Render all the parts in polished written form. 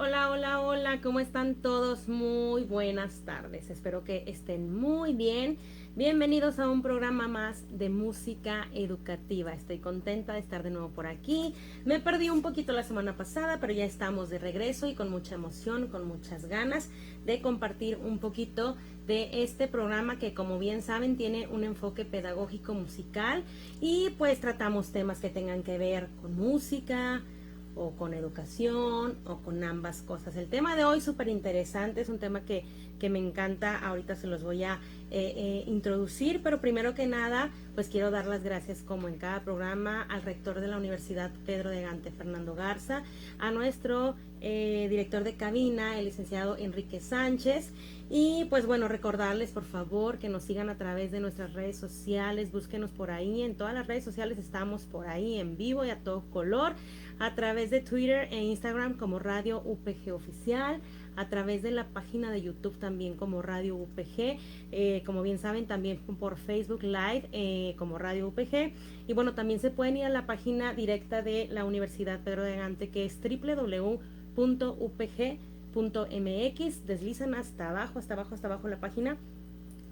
Hola, hola, hola, ¿cómo están todos? Muy buenas tardes, espero que estén muy bien. Bienvenidos a un programa más de música educativa. Estoy contenta de estar de nuevo por aquí. Me perdí un poquito la semana pasada, pero ya estamos de regreso y con mucha emoción, con muchas ganas de compartir un poquito de este programa que, como bien saben, tiene un enfoque pedagógico musical y pues tratamos temas que tengan que ver con música, o con educación o con ambas cosas. El tema de hoy súper interesante, es un tema que me encanta, ahorita se los voy a introducir, pero primero que nada, pues quiero dar las gracias como en cada programa al rector de la Universidad Pedro de Gante, Fernando Garza, a nuestro director de cabina, el licenciado Enrique Sánchez, y pues bueno, recordarles por favor que nos sigan a través de nuestras redes sociales, búsquenos por ahí, en todas las redes sociales estamos por ahí en vivo y a todo color, a través de Twitter e Instagram como Radio UPG Oficial, a través de la página de YouTube también como Radio UPG, como bien saben también por Facebook Live como Radio UPG, y bueno, también se pueden ir a la página directa de la Universidad Pedro de Gante, que es www.upg.mx, deslizan hasta abajo, hasta abajo, hasta abajo la página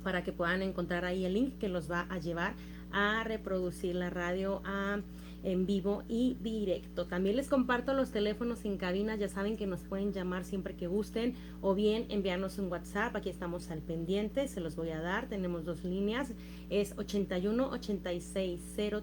para que puedan encontrar ahí el link que los va a llevar a reproducir la radio en vivo y directo. También les comparto los teléfonos en cabina, ya saben que nos pueden llamar siempre que gusten o bien enviarnos un WhatsApp, aquí estamos al pendiente, se los voy a dar, tenemos dos líneas, es 81 86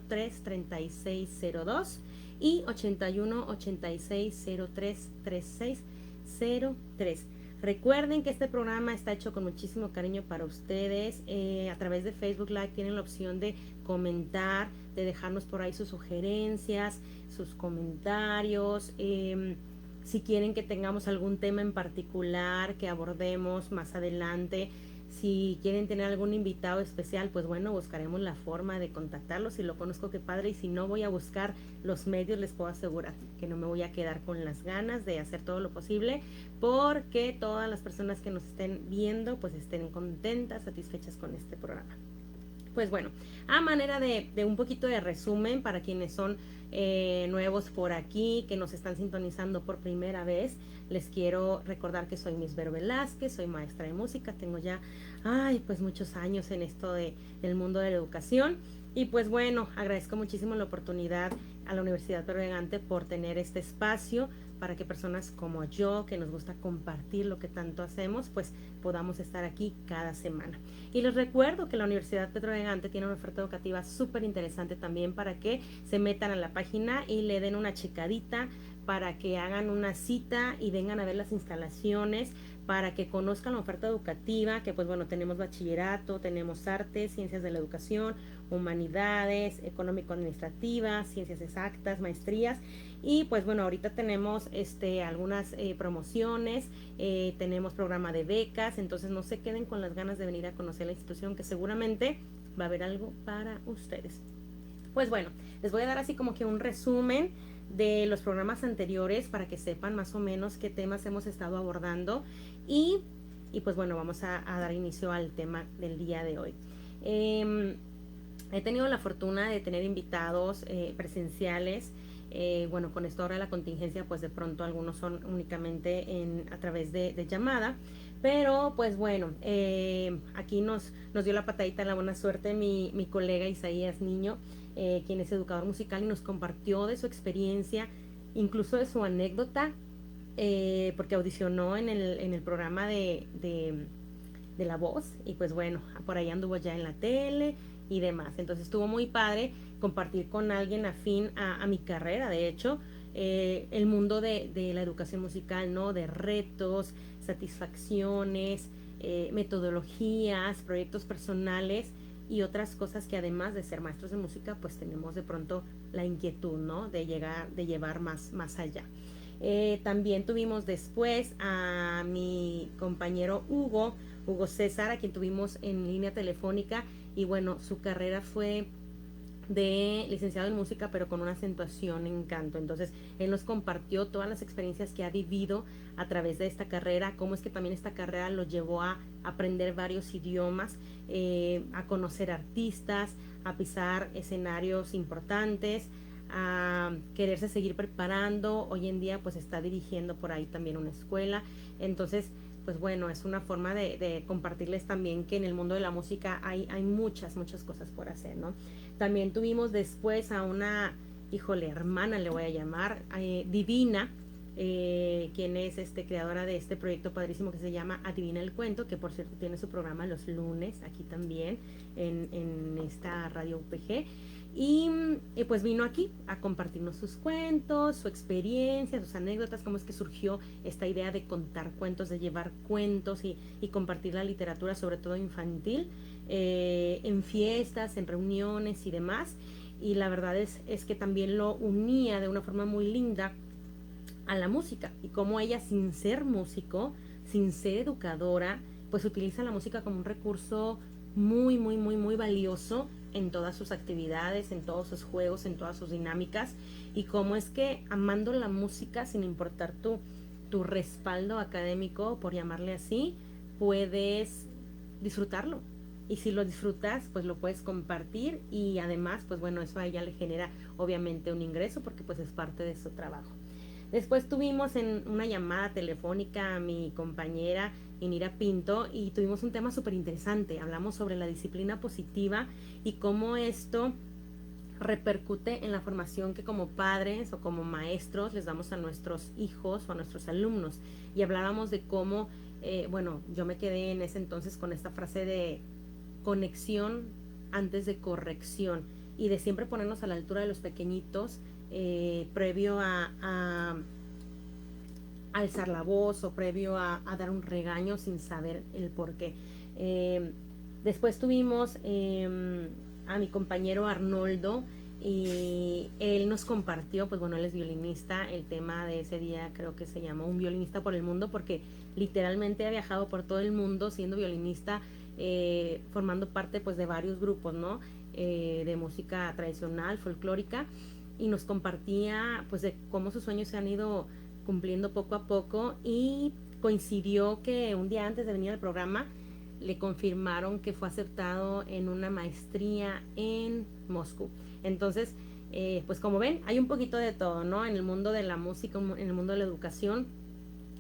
03 3602 y 81 86 03 3603. Recuerden que este programa está hecho con muchísimo cariño para ustedes. A través de Facebook Live tienen la opción de comentar, de dejarnos por ahí sus sugerencias, sus comentarios. Si quieren que tengamos algún tema en particular que abordemos más adelante, si quieren tener algún invitado especial, pues bueno, buscaremos la forma de contactarlo. Si lo conozco, qué padre, y si no, voy a buscar los medios. Les puedo asegurar que no me voy a quedar con las ganas de hacer todo lo posible porque todas las personas que nos estén viendo pues estén contentas, satisfechas con este programa. Pues bueno, a manera de un poquito de resumen para quienes son nuevos por aquí, que nos están sintonizando por primera vez, les quiero recordar que soy Miss Vero Velázquez, soy maestra de música, tengo ya pues muchos años en esto del mundo de la educación, y pues bueno, agradezco muchísimo la oportunidad a la Universidad Pedro de Gante por tener este espacio para que personas como yo, que nos gusta compartir lo que tanto hacemos, pues podamos estar aquí cada semana. Y les recuerdo que la Universidad Pedro de Gante tiene una oferta educativa súper interesante también para que se metan a la página y le den una checadita, para que hagan una cita y vengan a ver las instalaciones, para que conozcan la oferta educativa, que pues bueno, tenemos bachillerato, tenemos artes, ciencias de la educación, humanidades, económico-administrativas, ciencias exactas, maestrías, y pues bueno, ahorita tenemos algunas promociones, tenemos programa de becas, entonces no se queden con las ganas de venir a conocer la institución, que seguramente va a haber algo para ustedes. Pues bueno, les voy a dar así como que un resumen de los programas anteriores para que sepan más o menos qué temas hemos estado abordando, y, y pues bueno, vamos a dar inicio al tema del día de hoy. He tenido la fortuna de tener invitados presenciales. Bueno, con esto ahora la contingencia, pues de pronto algunos son únicamente a través de llamada, pero pues bueno, aquí nos dio la patadita, la buena suerte mi colega Isaías Niño, quien es educador musical, y nos compartió de su experiencia, incluso de su anécdota, porque audicionó en el programa de La Voz, y pues bueno, por ahí anduvo ya en la tele y demás. Entonces estuvo muy padre compartir con alguien afín a mi carrera, de hecho, el mundo de la educación musical, ¿no? De retos, satisfacciones, metodologías, proyectos personales y otras cosas que, además de ser maestros de música, pues tenemos de pronto la inquietud, ¿no? De llevar más allá. También tuvimos después a mi compañero Hugo César, a quien tuvimos en línea telefónica, y bueno, su carrera fue de licenciado en música, pero con una acentuación en canto. Entonces, él nos compartió todas las experiencias que ha vivido a través de esta carrera, cómo es que también esta carrera lo llevó a aprender varios idiomas, a conocer artistas, a pisar escenarios importantes, a quererse seguir preparando. Hoy en día pues está dirigiendo por ahí también una escuela. Entonces, pues bueno, es una forma de compartirles también que en el mundo de la música hay muchas cosas por hacer, ¿no? También tuvimos después a una, híjole, hermana le voy a llamar, Divina, quien es creadora de este proyecto padrísimo que se llama Adivina el Cuento, que por cierto tiene su programa los lunes aquí también en esta radio UPG. Y pues vino aquí a compartirnos sus cuentos, su experiencia, sus anécdotas, cómo es que surgió esta idea de contar cuentos, de llevar cuentos y compartir la literatura, sobre todo infantil, en fiestas, en reuniones y demás. Y la verdad es que también lo unía de una forma muy linda a la música, y cómo ella, sin ser músico, sin ser educadora, pues utiliza la música como un recurso muy valioso en todas sus actividades, en todos sus juegos, en todas sus dinámicas, y cómo es que amando la música, sin importar tu respaldo académico, por llamarle así, puedes disfrutarlo. Y si lo disfrutas, pues lo puedes compartir, y además, pues bueno, eso a ella le genera obviamente un ingreso porque pues es parte de su trabajo. Después tuvimos en una llamada telefónica a mi compañera Inira Pinto y tuvimos un tema súper interesante. Hablamos sobre la disciplina positiva y cómo esto repercute en la formación que como padres o como maestros les damos a nuestros hijos o a nuestros alumnos. Y hablábamos de cómo, bueno, yo me quedé en ese entonces con esta frase de conexión antes de corrección, y de siempre ponernos a la altura de los pequeñitos, previo a alzar la voz o previo a dar un regaño sin saber el por qué. Después tuvimos a mi compañero Arnoldo, y él nos compartió, pues bueno, él es violinista. El tema de ese día creo que se llamó Un violinista por el mundo, porque literalmente ha viajado por todo el mundo siendo violinista, formando parte pues de varios grupos, ¿no? De música tradicional, folclórica, y nos compartía pues de cómo sus sueños se han ido cumpliendo poco a poco, y coincidió que un día antes de venir al programa le confirmaron que fue aceptado en una maestría en Moscú. Entonces, pues como ven, hay un poquito de todo, ¿no? En el mundo de la música, en el mundo de la educación,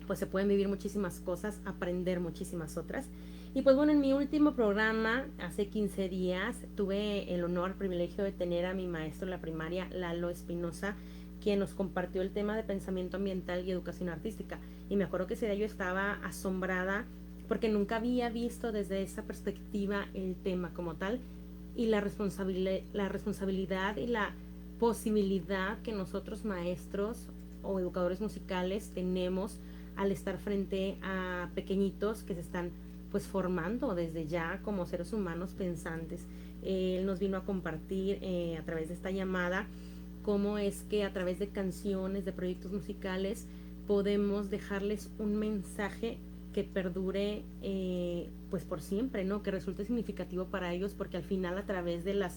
pues se pueden vivir muchísimas cosas, aprender muchísimas otras. Y pues bueno, en mi último programa, hace 15 días, tuve el honor, el privilegio de tener a mi maestro en la primaria, Lalo Espinosa, quien nos compartió el tema de pensamiento ambiental y educación artística. Y me acuerdo que ese día yo estaba asombrada porque nunca había visto desde esa perspectiva el tema como tal, y la responsabilidad y la posibilidad que nosotros maestros o educadores musicales tenemos al estar frente a pequeñitos que se están pues formando desde ya como seres humanos pensantes. Él nos vino a compartir a través de esta llamada cómo es que a través de canciones, de proyectos musicales, podemos dejarles un mensaje que perdure pues por siempre, ¿no? Que resulte significativo para ellos, porque al final a través de la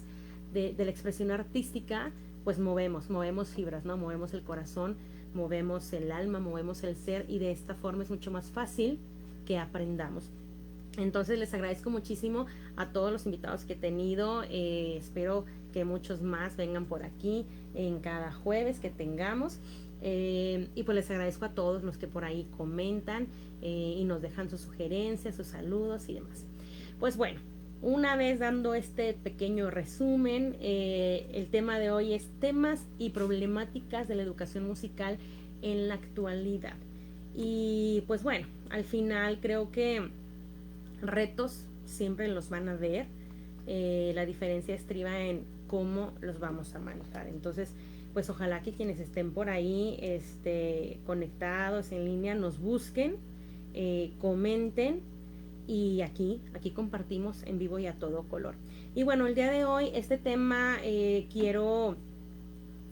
expresión artística pues movemos fibras, ¿no? Movemos el corazón, movemos el alma, movemos el ser, y de esta forma es mucho más fácil que aprendamos. Entonces les agradezco muchísimo a todos los invitados que he tenido. Espero que muchos más vengan por aquí en cada jueves que tengamos. Y pues les agradezco a todos los que por ahí comentan y nos dejan sus sugerencias, sus saludos y demás. Pues bueno, una vez dando este pequeño resumen, el tema de hoy es temas y problemáticas de la educación musical en la actualidad. Y pues bueno, al final creo que retos siempre los van a ver. La diferencia estriba en cómo los vamos a manejar. Entonces, pues ojalá que quienes estén por ahí conectados en línea nos busquen, comenten, y aquí compartimos en vivo y a todo color. Y bueno, el día de hoy este tema quiero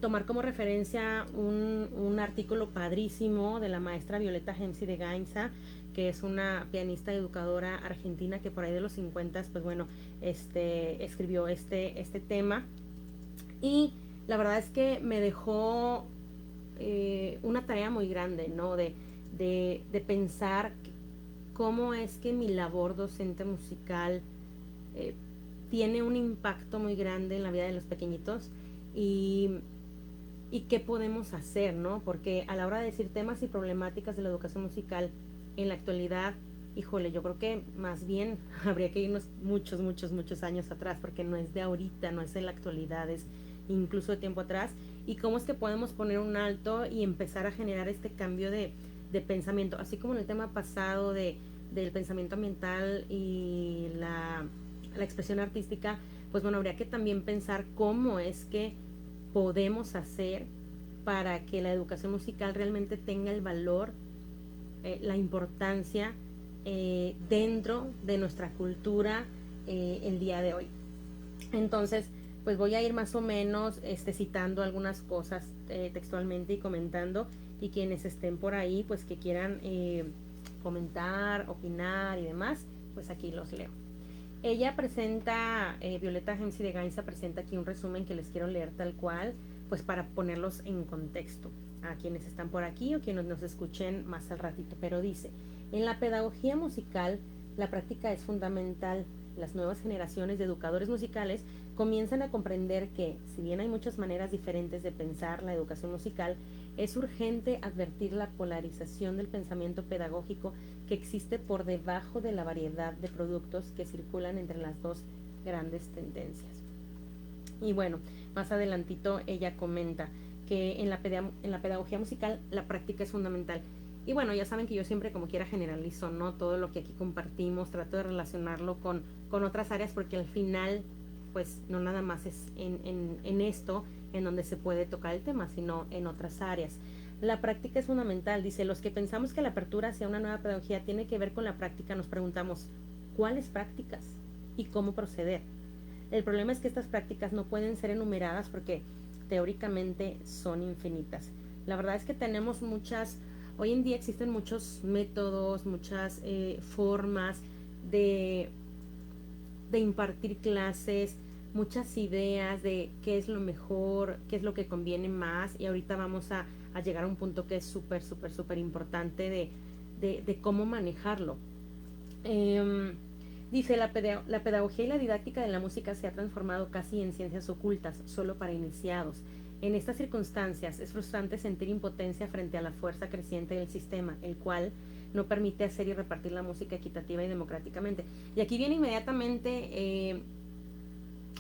tomar como referencia un artículo padrísimo de la maestra Violeta Gemsi de Gainza, que es una pianista educadora argentina que por ahí de los 50, pues bueno, escribió este tema. Y la verdad es que me dejó una tarea muy grande, ¿no? De pensar cómo es que mi labor docente musical tiene un impacto muy grande en la vida de los pequeñitos. Y y qué podemos hacer, ¿no? Porque a la hora de decir temas y problemáticas de la educación musical en la actualidad, híjole, yo creo que más bien habría que irnos muchos, muchos, muchos años atrás, porque no es de ahorita, no es de la actualidad, es incluso de tiempo atrás. Y cómo es que podemos poner un alto y empezar a generar este cambio de pensamiento, así como en el tema pasado del pensamiento ambiental y la expresión artística, pues bueno, habría que también pensar cómo es que podemos hacer para que la educación musical realmente tenga el valor, la importancia dentro de nuestra cultura el día de hoy. Entonces, pues voy a ir más o menos citando algunas cosas textualmente y comentando, y quienes estén por ahí, pues que quieran comentar, opinar y demás, pues aquí los leo. Ella presenta, Violeta Gemsi de Gainza presenta aquí un resumen que les quiero leer tal cual, pues para ponerlos en contexto a quienes están por aquí o quienes nos escuchen más al ratito. Pero dice, en la pedagogía musical, la práctica es fundamental. Las nuevas generaciones de educadores musicales comienzan a comprender que, si bien hay muchas maneras diferentes de pensar la educación musical, es urgente advertir la polarización del pensamiento pedagógico que existe por debajo de la variedad de productos que circulan entre las dos grandes tendencias. Y bueno, más adelantito ella comenta que en la pedagogía musical la práctica es fundamental. Y bueno, ya saben que yo siempre como quiera generalizo, ¿no? Todo lo que aquí compartimos, trato de relacionarlo con otras áreas, porque al final, pues no nada más es en esto en donde se puede tocar el tema, sino en otras áreas. La práctica es fundamental. Dice, los que pensamos que la apertura hacia una nueva pedagogía tiene que ver con la práctica, nos preguntamos, ¿cuáles prácticas? ¿Y cómo proceder? El problema es que estas prácticas no pueden ser enumeradas porque teóricamente son infinitas. La verdad es que tenemos hoy en día existen muchos métodos, muchas formas de impartir clases, muchas ideas de qué es lo mejor, qué es lo que conviene más, y ahorita vamos a llegar a un punto que es súper, súper, súper importante de cómo manejarlo. Dice, la pedagogía y la didáctica de la música se ha transformado casi en ciencias ocultas, solo para iniciados. En estas circunstancias es frustrante sentir impotencia frente a la fuerza creciente del sistema, el cual no permite hacer y repartir la música equitativa y democráticamente. Y aquí viene inmediatamente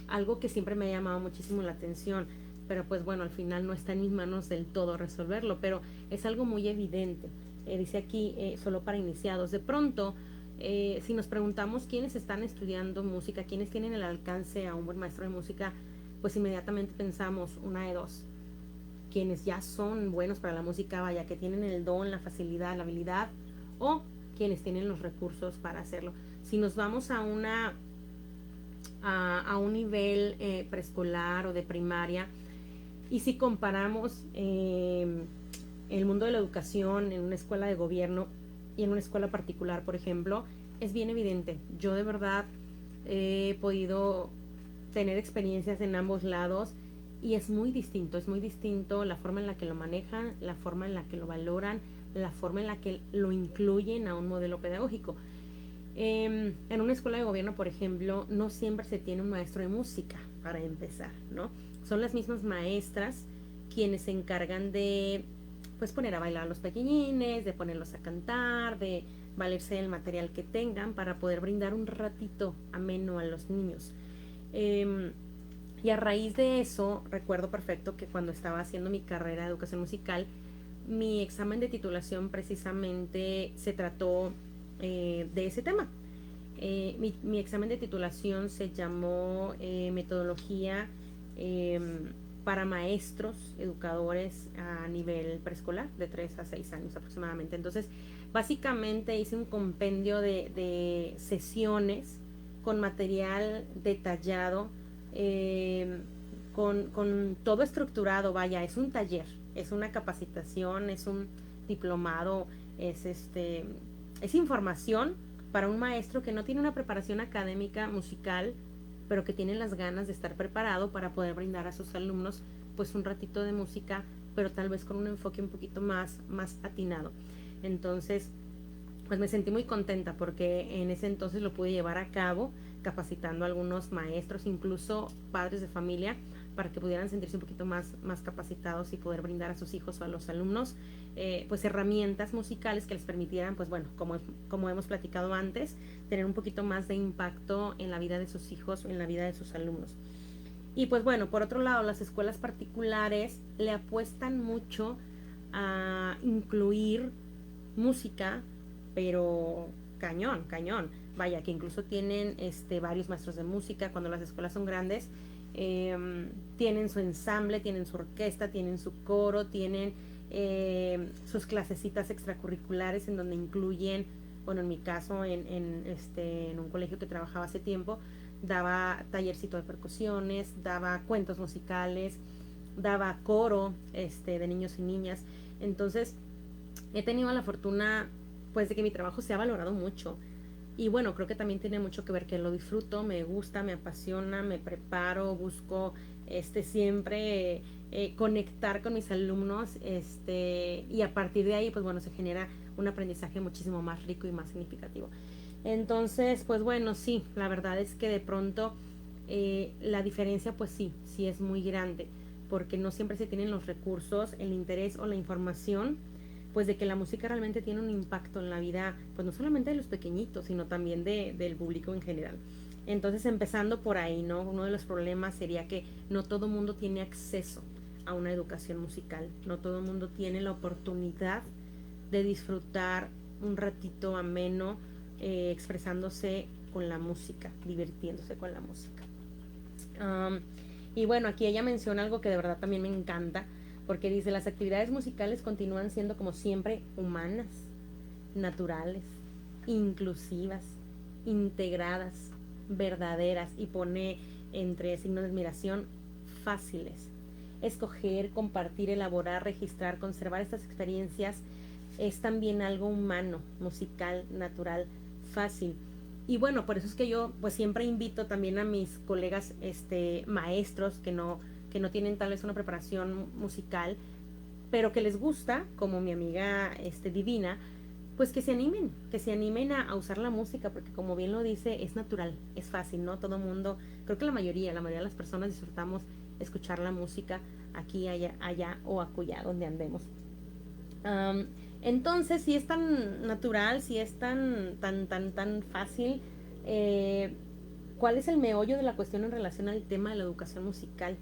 algo que siempre me ha llamado muchísimo la atención, pero pues bueno, al final no está en mis manos del todo resolverlo, pero es algo muy evidente. Dice aquí, solo para iniciados. De pronto, si nos preguntamos quiénes están estudiando música, quiénes tienen el alcance a un buen maestro de música, pues inmediatamente pensamos una de dos: quienes ya son buenos para la música, vaya, que tienen el don, la facilidad, la habilidad, o quienes tienen los recursos para hacerlo. Si nos vamos a un nivel preescolar o de primaria, y si comparamos el mundo de la educación en una escuela de gobierno y en una escuela particular, por ejemplo, es bien evidente. Yo de verdad he podido tener experiencias en ambos lados y es muy distinto la forma en la que lo manejan, la forma en la que lo valoran, la forma en la que lo incluyen a un modelo pedagógico. En una escuela de gobierno, por ejemplo, no siempre se tiene un maestro de música, para empezar, ¿no? Son las mismas maestras quienes se encargan de, pues, poner a bailar a los pequeñines, de ponerlos a cantar, de valerse del material que tengan para poder brindar un ratito ameno a los niños. Y a raíz de eso, recuerdo perfecto que cuando estaba haciendo mi carrera de educación musical, mi examen de titulación precisamente se trató de ese tema. Mi examen de titulación se llamó metodología para maestros educadores a nivel preescolar, de 3 a 6 años aproximadamente. Entonces, básicamente hice un compendio de sesiones con material detallado, con todo estructurado. Vaya, es un taller, es una capacitación, es un diplomado, es información para un maestro que no tiene una preparación académica musical, pero que tiene las ganas de estar preparado para poder brindar a sus alumnos pues un ratito de música, pero tal vez con un enfoque un poquito más atinado. Entonces, pues me sentí muy contenta porque en ese entonces lo pude llevar a cabo capacitando a algunos maestros, incluso padres de familia, para que pudieran sentirse un poquito más capacitados y poder brindar a sus hijos o a los alumnos pues herramientas musicales que les permitieran, pues bueno, como hemos platicado antes, tener un poquito más de impacto en la vida de sus hijos o en la vida de sus alumnos. Y pues bueno, por otro lado, las escuelas particulares le apuestan mucho a incluir música, pero cañón, cañón. Vaya, que incluso tienen varios maestros de música cuando las escuelas son grandes. Tienen su ensamble, tienen su orquesta, tienen su coro, tienen sus clasecitas extracurriculares en donde incluyen, bueno, en mi caso, en un colegio que trabajaba hace tiempo, daba tallercito de percusiones, daba cuentos musicales, daba coro de niños y niñas. Entonces, he tenido la fortuna, pues, de que mi trabajo se ha valorado mucho. Y bueno, creo que también tiene mucho que ver que lo disfruto, me gusta, me apasiona, me preparo, busco siempre conectar con mis alumnos y a partir de ahí, pues bueno, se genera un aprendizaje muchísimo más rico y más significativo. Entonces, pues bueno, sí, la verdad es que de pronto la diferencia, pues sí es muy grande, porque no siempre se tienen los recursos, el interés o la información, pues de que la música realmente tiene un impacto en la vida, pues no solamente de los pequeñitos, sino también del público en general. Entonces, empezando por ahí, ¿no? Uno de los problemas sería que no todo el mundo tiene acceso a una educación musical, no todo el mundo tiene la oportunidad de disfrutar un ratito ameno expresándose con la música, divirtiéndose con la música. Y bueno, aquí ella menciona algo que de verdad también me encanta, porque dice, las actividades musicales continúan siendo como siempre humanas, naturales, inclusivas, integradas, verdaderas, y pone entre signos de admiración, fáciles. Escoger, compartir, elaborar, registrar, conservar estas experiencias es también algo humano, musical, natural, fácil. Y bueno, por eso es que yo pues siempre invito también a mis colegas maestros que no tienen tal vez una preparación musical, pero que les gusta, como mi amiga Divina, pues que se animen a usar la música, porque como bien lo dice, es natural, es fácil, ¿no? Todo mundo, creo que la mayoría de las personas disfrutamos escuchar la música aquí, allá o acullá, donde andemos. Entonces, si es tan natural, si es tan fácil, ¿cuál es el meollo de la cuestión en relación al tema de la educación musical?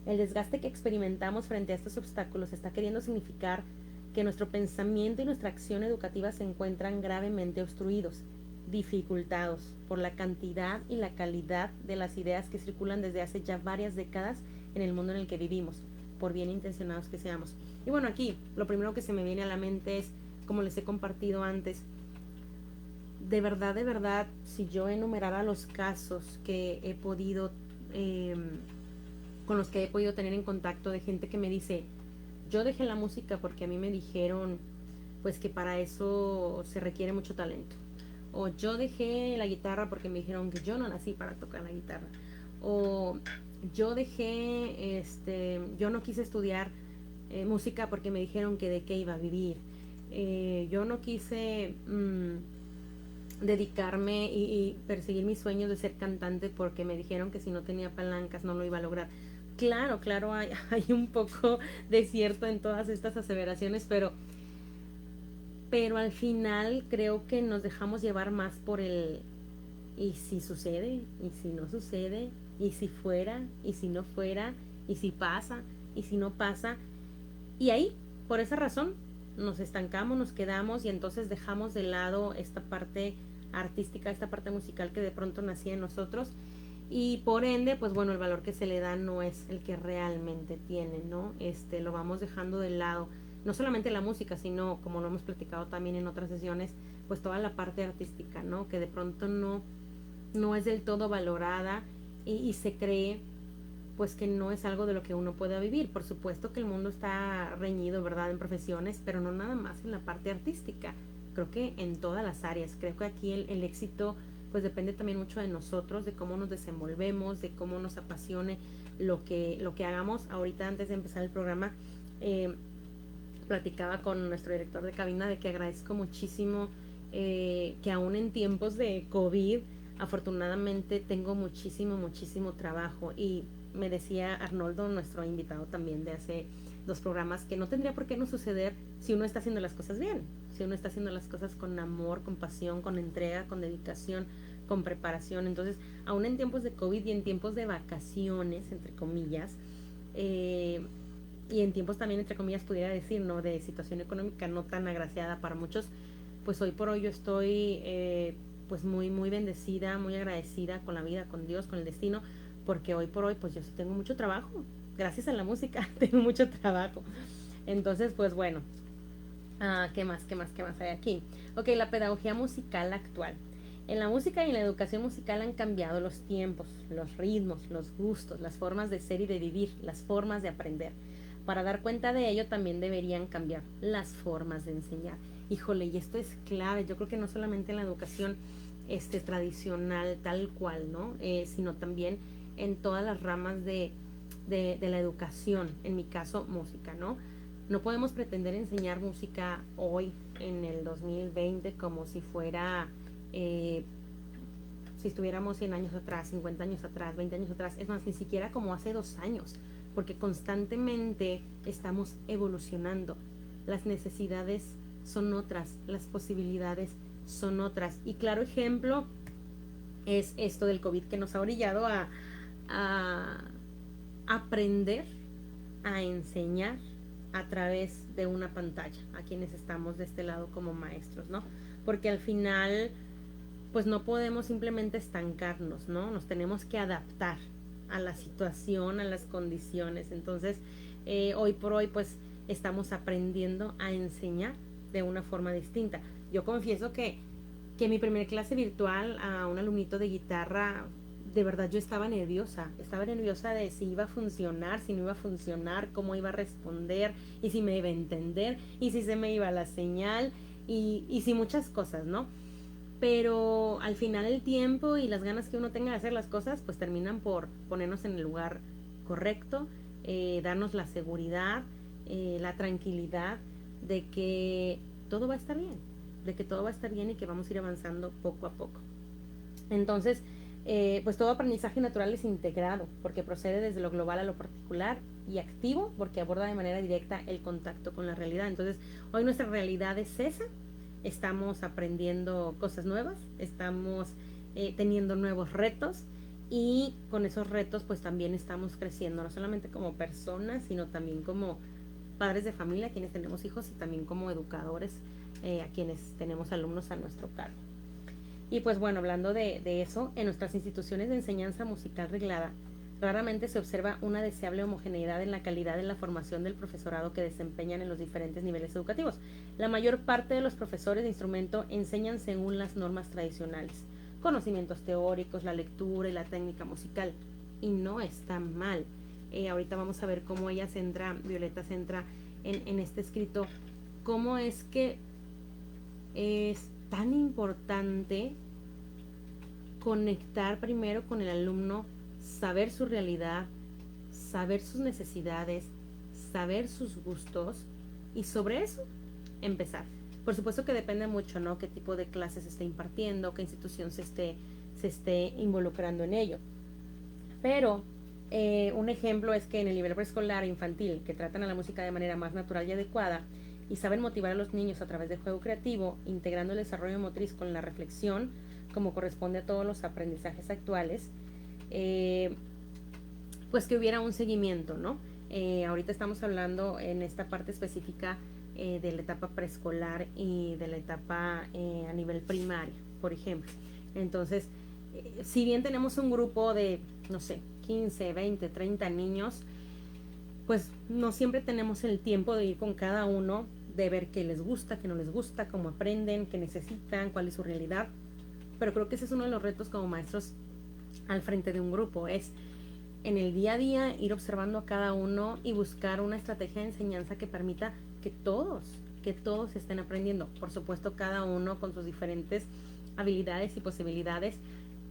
El desgaste que experimentamos frente a estos obstáculos está queriendo significar que nuestro pensamiento y nuestra acción educativa se encuentran gravemente obstruidos, dificultados por la cantidad y la calidad de las ideas que circulan desde hace ya varias décadas en el mundo en el que vivimos, por bien intencionados que seamos. Y bueno, aquí lo primero que se me viene a la mente es, como les he compartido antes, de verdad, si yo enumerara los casos que he podido, con los que he podido tener en contacto, de gente que me dice, yo dejé la música porque a mí me dijeron pues que para eso se requiere mucho talento, o yo dejé la guitarra porque me dijeron que yo no nací para tocar la guitarra, o yo dejé, yo no quise estudiar música porque me dijeron que de qué iba a vivir, yo no quise dedicarme y perseguir mis sueños de ser cantante porque me dijeron que si no tenía palancas no lo iba a lograr. Claro, hay un poco de cierto en todas estas aseveraciones, pero al final creo que nos dejamos llevar más por el y si sucede, y si no sucede, y si fuera, y si no fuera, y si pasa, y si no pasa. Y ahí, por esa razón, nos estancamos, nos quedamos y entonces dejamos de lado esta parte artística, esta parte musical que de pronto nacía en nosotros, y por ende, pues bueno, el valor que se le da no es el que realmente tiene, ¿no? Lo vamos dejando de lado, no solamente la música, sino, como lo hemos platicado también en otras sesiones, pues toda la parte artística, ¿no? Que de pronto no es del todo valorada y se cree pues que no es algo de lo que uno pueda vivir. Por supuesto que el mundo está reñido, ¿verdad?, en profesiones, pero no nada más en la parte artística. Creo que en todas las áreas. Creo que aquí el éxito pues depende también mucho de nosotros, de cómo nos desenvolvemos, de cómo nos apasione lo que hagamos. Ahorita, antes de empezar el programa, platicaba con nuestro director de cabina de que agradezco muchísimo que aún en tiempos de COVID, afortunadamente tengo muchísimo trabajo, y me decía Arnoldo, nuestro invitado también de hace 2 programas, que no tendría por qué no suceder si uno está haciendo las cosas bien, si uno está haciendo las cosas con amor, con pasión, con entrega, con dedicación, con preparación. Entonces, aún en tiempos de COVID y en tiempos de vacaciones, entre comillas, y en tiempos también, entre comillas, pudiera decir, ¿no?, de situación económica no tan agraciada para muchos, pues hoy por hoy yo estoy pues muy, muy bendecida, muy agradecida con la vida, con Dios, con el destino, porque hoy por hoy pues yo sí tengo mucho trabajo, gracias a la música tengo mucho trabajo. Entonces, pues bueno, ¿qué más, qué más, qué más hay aquí? Ok, la pedagogía musical actual. En la música y en la educación musical han cambiado los tiempos, los ritmos, los gustos, las formas de ser y de vivir, las formas de aprender. Para dar cuenta de ello también deberían cambiar las formas de enseñar. Híjole, y esto es clave, yo creo que no solamente en la educación tradicional tal cual, ¿no? Sino también en todas las ramas de la educación, en mi caso música, ¿no? No podemos pretender enseñar música hoy en el 2020 como si fuera, si estuviéramos 100 años atrás, 50 años atrás, 20 años atrás, es más, ni siquiera como hace 2 años, porque constantemente estamos evolucionando. Las necesidades son otras, las posibilidades son otras. Y claro ejemplo es esto del COVID que nos ha orillado a aprender a enseñar a través de una pantalla, a quienes estamos de este lado como maestros, ¿no? Porque al final, pues no podemos simplemente estancarnos, ¿no? Nos tenemos que adaptar a la situación, a las condiciones. Entonces, hoy por hoy, pues estamos aprendiendo a enseñar de una forma distinta. Yo confieso que mi primer clase virtual a un alumnito de guitarra, de verdad yo estaba nerviosa de si iba a funcionar, si no iba a funcionar, cómo iba a responder, y si me iba a entender, y si se me iba la señal, y si muchas cosas, ¿no? Pero al final el tiempo y las ganas que uno tenga de hacer las cosas, pues terminan por ponernos en el lugar correcto, darnos la seguridad, la tranquilidad de que todo va a estar bien, de que todo va a estar bien y que vamos a ir avanzando poco a poco. Entonces, pues todo aprendizaje natural es integrado, porque procede desde lo global a lo particular, y activo, porque aborda de manera directa el contacto con la realidad. Entonces, hoy nuestra realidad es esa, estamos aprendiendo cosas nuevas, estamos teniendo nuevos retos, y con esos retos pues también estamos creciendo, no solamente como personas, sino también como padres de familia, quienes tenemos hijos, y también como educadores, a quienes tenemos alumnos a nuestro cargo. Y pues bueno, hablando de eso, en nuestras instituciones de enseñanza musical reglada, raramente se observa una deseable homogeneidad en la calidad de la formación del profesorado que desempeñan en los diferentes niveles educativos. La mayor parte de los profesores de instrumento enseñan según las normas tradicionales, conocimientos teóricos, la lectura y la técnica musical, y no está mal. Ahorita vamos a ver cómo ella centra, Violeta centra en este escrito, cómo es que es tan importante conectar primero con el alumno, saber su realidad, saber sus necesidades, saber sus gustos, y sobre eso empezar. Por supuesto que depende mucho, ¿no?, qué tipo de clases se esté impartiendo, qué institución se esté involucrando en ello. Pero un ejemplo es que en el nivel preescolar e infantil, que tratan a la música de manera más natural y adecuada, y saben motivar a los niños a través del juego creativo, integrando el desarrollo motriz con la reflexión, como corresponde a todos los aprendizajes actuales, pues que hubiera un seguimiento, ¿no? Ahorita estamos hablando en esta parte específica de la etapa preescolar y de la etapa a nivel primaria, por ejemplo. Entonces, si bien tenemos un grupo de, no sé, 15, 20, 30 niños, pues no siempre tenemos el tiempo de ir con cada uno, de ver qué les gusta, qué no les gusta, cómo aprenden, qué necesitan, cuál es su realidad. Pero creo que ese es uno de los retos como maestros al frente de un grupo, es en el día a día ir observando a cada uno y buscar una estrategia de enseñanza que permita que todos estén aprendiendo. Por supuesto, cada uno con sus diferentes habilidades y posibilidades,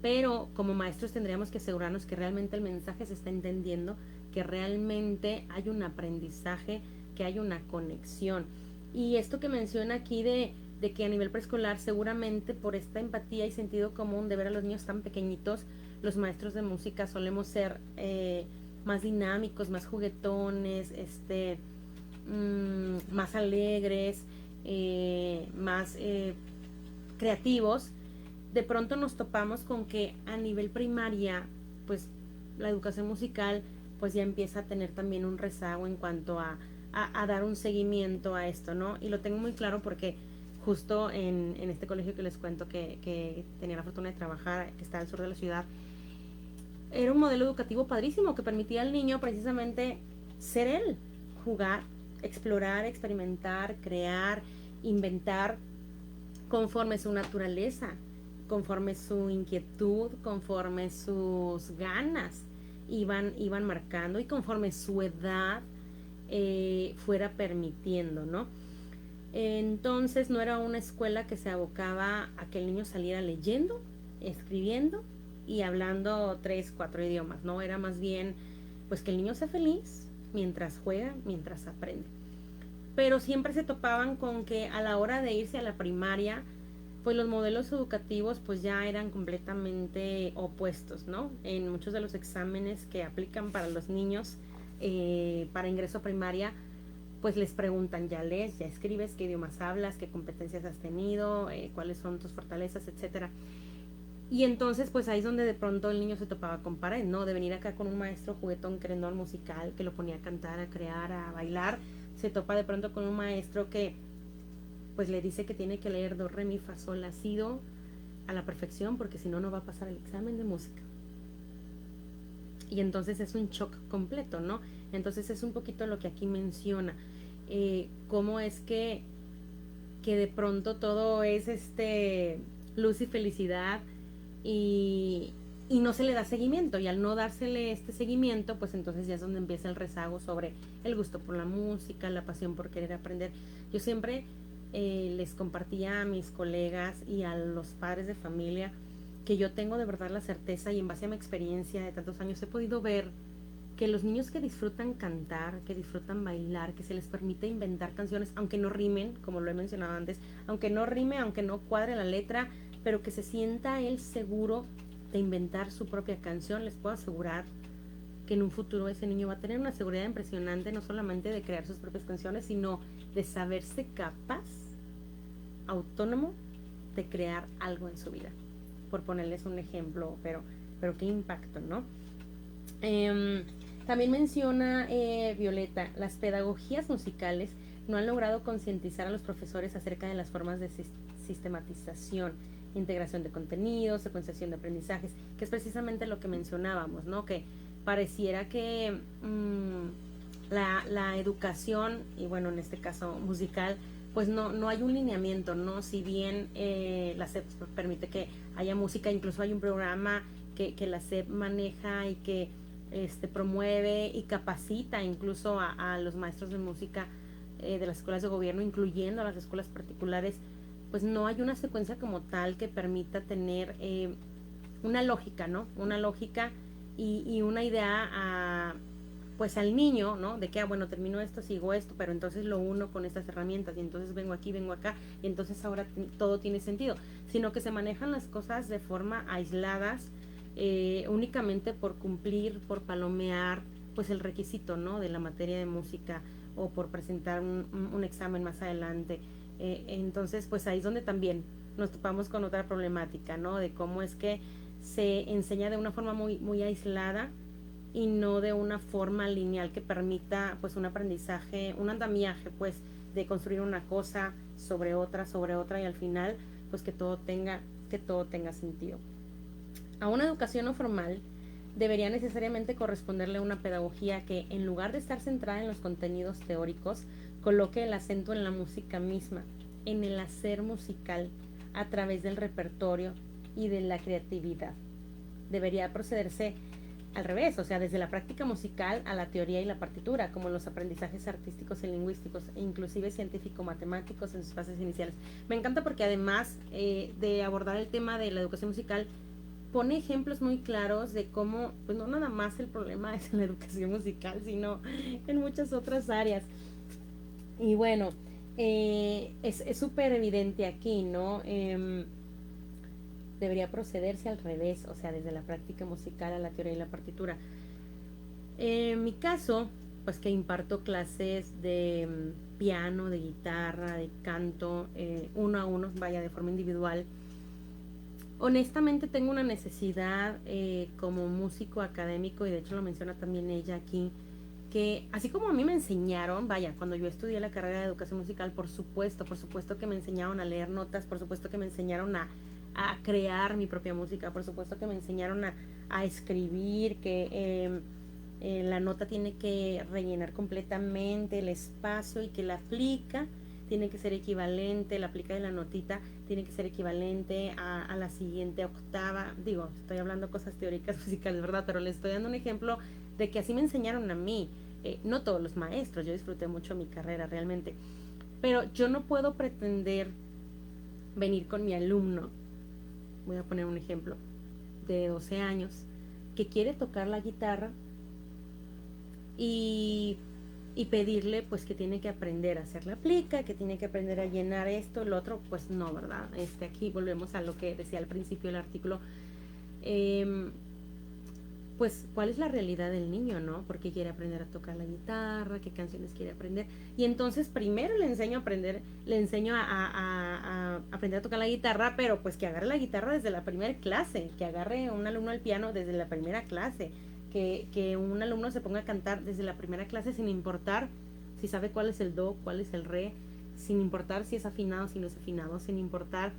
pero como maestros tendríamos que asegurarnos que realmente el mensaje se está entendiendo, que realmente hay un aprendizaje, que hay una conexión. Y esto que menciona aquí de que a nivel preescolar, seguramente por esta empatía y sentido común de ver a los niños tan pequeñitos, los maestros de música solemos ser más dinámicos, más juguetones, más alegres, más creativos, de pronto nos topamos con que a nivel primaria, pues la educación musical pues ya empieza a tener también un rezago en cuanto a dar un seguimiento a esto, ¿no? Y lo tengo muy claro porque justo en este colegio que les cuento que tenía la fortuna de trabajar, que está al sur de la ciudad, era un modelo educativo padrísimo que permitía al niño precisamente ser él, jugar, explorar, experimentar, crear, inventar conforme su naturaleza, conforme su inquietud, conforme sus ganas iban marcando y conforme su edad fuera permitiendo, ¿no? Entonces no era una escuela que se abocaba a que el niño saliera leyendo, escribiendo y hablando 3, 4 idiomas, ¿no? Era más bien pues que el niño sea feliz mientras juega, mientras aprende. Pero siempre se topaban con que a la hora de irse a la primaria, pues los modelos educativos pues ya eran completamente opuestos, ¿no? En muchos de los exámenes que aplican para los niños para ingreso a primaria, pues les preguntan, ya lees, ya escribes, qué idiomas hablas, qué competencias has tenido, cuáles son tus fortalezas, etcétera. Y entonces pues ahí es donde de pronto el niño se topaba con pared, ¿no? De venir acá con un maestro juguetón querendón musical que lo ponía a cantar, a crear, a bailar, se topa de pronto con un maestro que pues le dice que tiene que leer do, re, mi, fa, sol, la, si, do a la perfección porque si no, no va a pasar el examen de música. Y entonces es un shock completo, ¿no? Entonces es un poquito lo que aquí menciona, cómo es que de pronto todo es luz y felicidad y no se le da seguimiento, y al no dársele este seguimiento, pues entonces ya es donde empieza el rezago sobre el gusto por la música, la pasión por querer aprender. Yo siempre les compartía a mis colegas y a los padres de familia que yo tengo de verdad la certeza, y en base a mi experiencia de tantos años he podido ver que los niños que disfrutan cantar, que disfrutan bailar, que se les permite inventar canciones, aunque no rimen, como lo he mencionado antes, aunque no rime, aunque no cuadre la letra, pero que se sienta él seguro de inventar su propia canción, les puedo asegurar que en un futuro ese niño va a tener una seguridad impresionante, no solamente de crear sus propias canciones, sino de saberse capaz, autónomo, de crear algo en su vida. Por ponerles un ejemplo, pero qué impacto, ¿no? También menciona Violeta, las pedagogías musicales no han logrado concientizar a los profesores acerca de las formas de sistematización, integración de contenidos, secuenciación de aprendizajes, que es precisamente lo que mencionábamos, ¿no? Que pareciera que la educación, y bueno, en este caso musical, pues no hay un lineamiento, ¿no? Si bien la SEP permite que haya música, incluso hay un programa que la SEP maneja y que promueve y capacita incluso a los maestros de música de las escuelas de gobierno, incluyendo a las escuelas particulares, pues no hay una secuencia como tal que permita tener una lógica, ¿no? Una lógica y una idea pues al niño, ¿no? De que, bueno, termino esto, sigo esto, pero entonces lo uno con estas herramientas y entonces vengo aquí, vengo acá y entonces ahora todo tiene sentido, sino que se manejan las cosas de forma aisladas, únicamente por cumplir, por palomear, pues el requisito, ¿no? De la materia de música o por presentar un examen más adelante. Entonces, pues ahí es donde también nos topamos con otra problemática, ¿no? De cómo es que se enseña de una forma muy, muy aislada y no de una forma lineal que permita pues un aprendizaje, un andamiaje pues de construir una cosa sobre otra y al final pues que todo tenga sentido. A una educación no formal debería necesariamente corresponderle una pedagogía que, en lugar de estar centrada en los contenidos teóricos, coloque el acento en la música misma, en el hacer musical a través del repertorio y de la creatividad. Debería procederse al revés, o sea, desde la práctica musical a la teoría y la partitura, como los aprendizajes artísticos y lingüísticos, e inclusive científico-matemáticos en sus fases iniciales. Me encanta porque además de abordar el tema de la educación musical, pone ejemplos muy claros de cómo, pues no nada más el problema es en la educación musical, sino en muchas otras áreas. Y bueno, es súper evidente aquí, ¿no? Debería procederse al revés, o sea, desde la práctica musical a la teoría y la partitura. En mi caso, pues que imparto clases de piano, de guitarra, de canto, uno a uno, vaya, de forma individual. Honestamente tengo una necesidad como músico académico, y de hecho lo menciona también ella aquí, que así como a mí me enseñaron, vaya, cuando yo estudié la carrera de educación musical, por supuesto que me enseñaron a leer notas, por supuesto que me enseñaron a crear mi propia música, por supuesto que me enseñaron a escribir, que la nota tiene que rellenar completamente el espacio y que la plica tiene que ser equivalente, la plica de la notita tiene que ser equivalente a la siguiente octava. Digo, estoy hablando cosas teóricas musicales, ¿verdad? Pero les estoy dando un ejemplo de que así me enseñaron a mí. No todos los maestros, yo disfruté mucho mi carrera realmente, pero yo no puedo pretender venir con mi alumno, voy a poner un ejemplo, de 12 años, que quiere tocar la guitarra y, y pedirle pues que tiene que aprender a hacer la plica, que tiene que aprender a llenar esto, el otro, pues no, ¿verdad? Aquí volvemos a lo que decía al principio del artículo. Pues cuál es la realidad del niño, ¿no? Porque quiere aprender a tocar la guitarra, qué canciones quiere aprender. Y entonces primero le enseño a aprender, le enseño a aprender a tocar la guitarra, pero pues que agarre la guitarra desde la primera clase, que agarre un alumno al piano desde la primera clase, que un alumno se ponga a cantar desde la primera clase sin importar si sabe cuál es el do, cuál es el re, sin importar si es afinado, si no es afinado, sin importar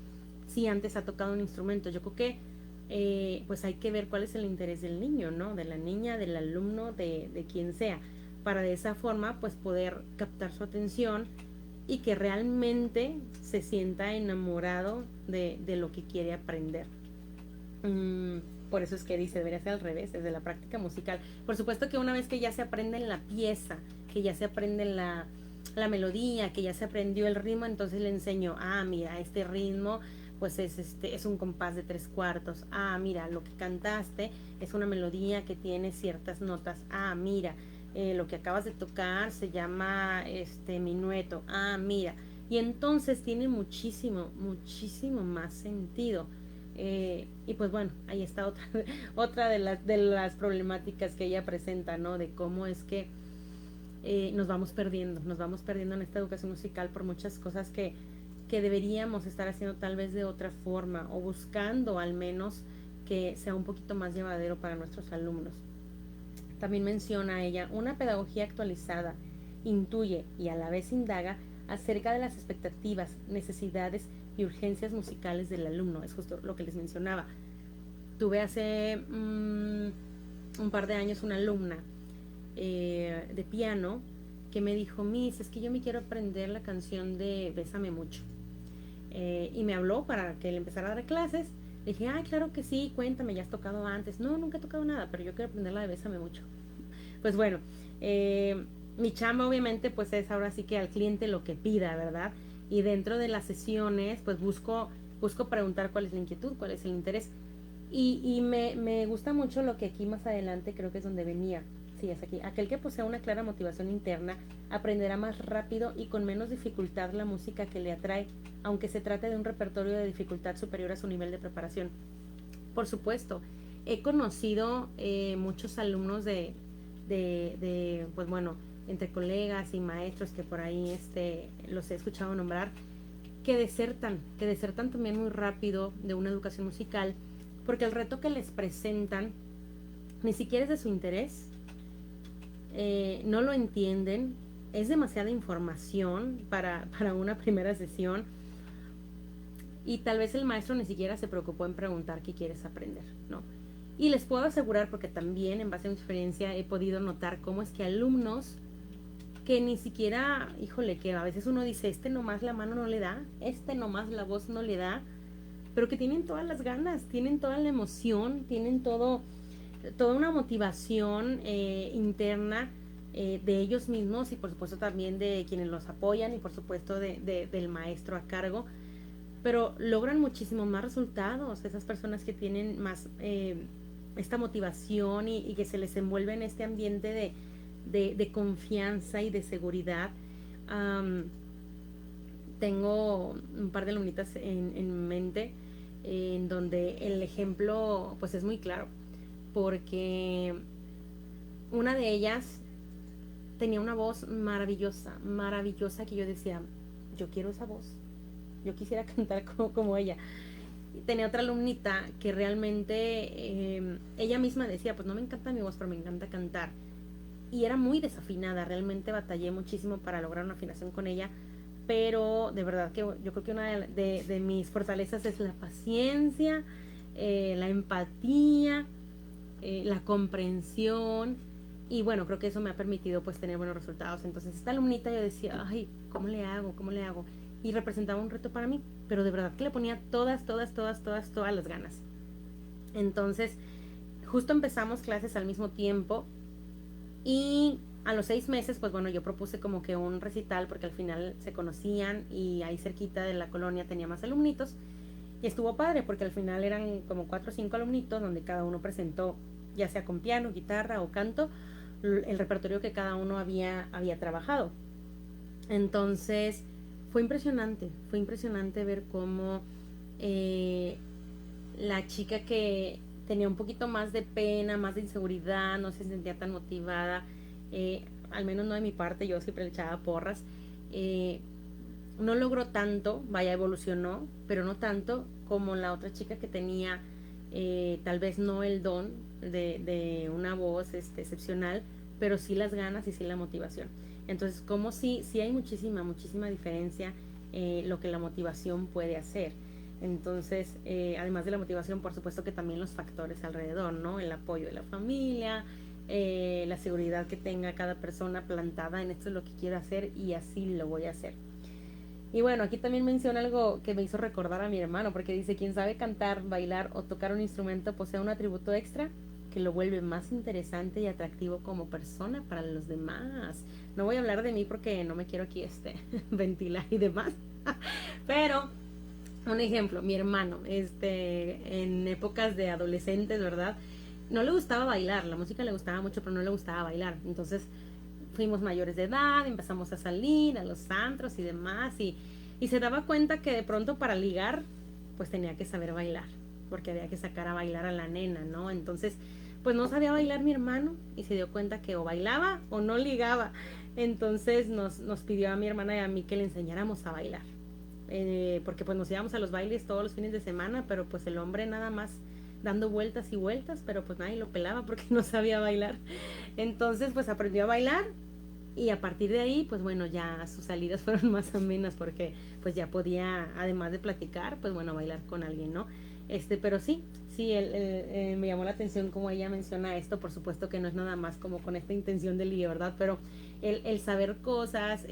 si antes ha tocado un instrumento. Yo creo que pues hay que ver cuál es el interés del niño, ¿no? De la niña, del alumno, de quien sea, para de esa forma pues poder captar su atención y que realmente se sienta enamorado de lo que quiere aprender. Por eso es que dice, debería ser al revés, desde la práctica musical. Por supuesto que una vez que ya se aprende la pieza, que ya se aprende la melodía, que ya se aprendió el ritmo, entonces le enseño, mira, este ritmo pues es un compás de 3/4. Mira, lo que cantaste es una melodía que tiene ciertas notas. Mira, lo que acabas de tocar se llama minueto. Mira. Y entonces tiene muchísimo, muchísimo más sentido. Y pues bueno, ahí está otra, otra de las problemáticas que ella presenta, ¿no? De cómo es que nos vamos perdiendo en esta educación musical por muchas cosas que deberíamos estar haciendo tal vez de otra forma, o buscando al menos que sea un poquito más llevadero para nuestros alumnos. También menciona ella, una pedagogía actualizada intuye y a la vez indaga acerca de las expectativas, necesidades y urgencias musicales del alumno. Es justo lo que les mencionaba. Tuve hace un par de años una alumna de piano que me dijo, Miss, es que yo me quiero aprender la canción de Bésame Mucho. Y me habló para que le empezara a dar clases. Le dije, claro que sí, cuéntame, ¿ya has tocado antes? No, nunca he tocado nada, pero yo quiero aprender la de Bésame Mucho. Pues bueno, mi chamba obviamente pues es ahora sí que al cliente lo que pida, ¿verdad? Y dentro de las sesiones pues busco preguntar cuál es la inquietud, cuál es el interés. Y me gusta mucho lo que aquí más adelante creo que es donde venía. Sí, es aquí. Aquel que posea una clara motivación interna aprenderá más rápido y con menos dificultad la música que le atrae, aunque se trate de un repertorio de dificultad superior a su nivel de preparación. Por supuesto, he conocido muchos alumnos pues bueno, entre colegas y maestros que por ahí los he escuchado nombrar, que desertan también muy rápido de una educación musical, porque el reto que les presentan ni siquiera es de su interés, no lo entienden, es demasiada información para una primera sesión, y tal vez el maestro ni siquiera se preocupó en preguntar qué quieres aprender, ¿no? Y les puedo asegurar, porque también en base a mi experiencia he podido notar cómo es que alumnos que ni siquiera, híjole, que a veces uno dice, nomás la mano no le da, nomás la voz no le da, pero que tienen todas las ganas, tienen toda la emoción, tienen toda una motivación interna de ellos mismos, y por supuesto también de quienes los apoyan, y por supuesto del maestro a cargo, pero logran muchísimo más resultados esas personas que tienen más esta motivación y que se les envuelve en este ambiente de confianza y de seguridad. Tengo un par de alumnitas en mente en donde el ejemplo pues es muy claro, porque una de ellas tenía una voz maravillosa, maravillosa, que yo decía, yo quiero esa voz, yo quisiera cantar como ella. Y tenía otra alumnita que realmente ella misma decía, pues no me encanta mi voz, pero me encanta cantar. Y era muy desafinada, realmente batallé muchísimo para lograr una afinación con ella, pero de verdad que yo creo que una de mis fortalezas es la paciencia, la empatía, la comprensión, y bueno, creo que eso me ha permitido pues tener buenos resultados. Entonces esta alumnita yo decía, ay, ¿cómo le hago? ¿Cómo le hago? Y representaba un reto para mí, pero de verdad que le ponía todas las ganas. Entonces justo empezamos clases al mismo tiempo y a los 6 meses, pues bueno, yo propuse como que un recital porque al final se conocían y ahí cerquita de la colonia tenía más alumnitos. Y estuvo padre porque al final eran como 4 o 5 alumnitos donde cada uno presentó, ya sea con piano, guitarra o canto, el repertorio que cada uno había trabajado. Entonces fue impresionante ver cómo eh, la chica que tenía un poquito más de pena, más de inseguridad, no se sentía tan motivada, al menos no de mi parte, yo siempre le echaba porras, eh, no logró tanto, vaya, evolucionó, pero no tanto como la otra chica que tenía tal vez no el don de una voz excepcional, pero sí las ganas y sí la motivación. Entonces, como sí hay muchísima diferencia lo que la motivación puede hacer. Entonces, además de la motivación, por supuesto que también los factores alrededor, ¿no? El apoyo de la familia, la seguridad que tenga cada persona plantada en esto es lo que quiero hacer y así lo voy a hacer. Y bueno, aquí también menciona algo que me hizo recordar a mi hermano, porque dice, quien sabe cantar, bailar o tocar un instrumento posee un atributo extra que lo vuelve más interesante y atractivo como persona para los demás. No voy a hablar de mí porque no me quiero aquí ventilar y demás, pero un ejemplo, mi hermano, en épocas de adolescentes, ¿verdad? No le gustaba bailar, la música le gustaba mucho, pero no le gustaba bailar. Entonces fuimos mayores de edad, empezamos a salir a los antros y demás, y se daba cuenta que de pronto para ligar, pues tenía que saber bailar, porque había que sacar a bailar a la nena, ¿no? Entonces, pues no sabía bailar mi hermano y se dio cuenta que o bailaba o no ligaba. Entonces nos pidió a mi hermana y a mí que le enseñáramos a bailar. Porque pues nos íbamos a los bailes todos los fines de semana, pero pues el hombre nada más dando vueltas y vueltas, pero pues nadie lo pelaba porque no sabía bailar. Entonces pues aprendió a bailar y a partir de ahí pues bueno, ya sus salidas fueron más amenas porque pues ya podía, además de platicar, pues bueno, bailar con alguien, ¿no? Pero sí, me llamó la atención como ella menciona esto. Por supuesto que no es nada más como con esta intención de ligue, ¿verdad? Pero el saber cosas,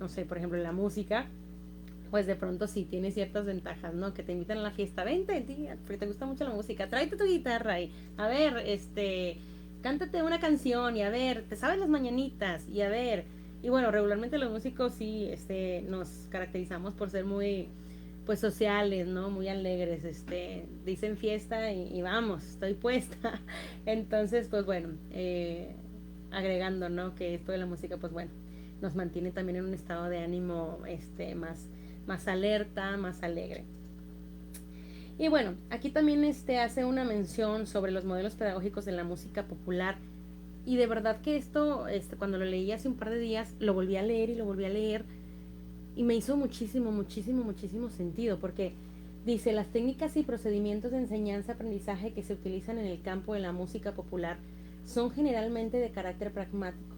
no sé, por ejemplo, la música, pues de pronto sí tiene ciertas ventajas, ¿no? Que te invitan a la fiesta, vente, tía, porque te gusta mucho la música, tráete tu guitarra y, a ver, cántate una canción y a ver, te sabes las mañanitas y a ver, y bueno, regularmente los músicos sí, nos caracterizamos por ser muy, pues sociales, ¿no? Muy alegres, dicen fiesta y vamos, estoy puesta. Entonces, pues bueno, agregando, ¿no? Que esto de la música, pues bueno, nos mantiene también en un estado de ánimo, más alerta, más alegre. Y bueno, aquí también hace una mención sobre los modelos pedagógicos de la música popular. Y de verdad que esto, cuando lo leí hace un par de días, lo volví a leer y lo volví a leer. Y me hizo muchísimo sentido. Porque dice, las técnicas y procedimientos de enseñanza-aprendizaje que se utilizan en el campo de la música popular son generalmente de carácter pragmático,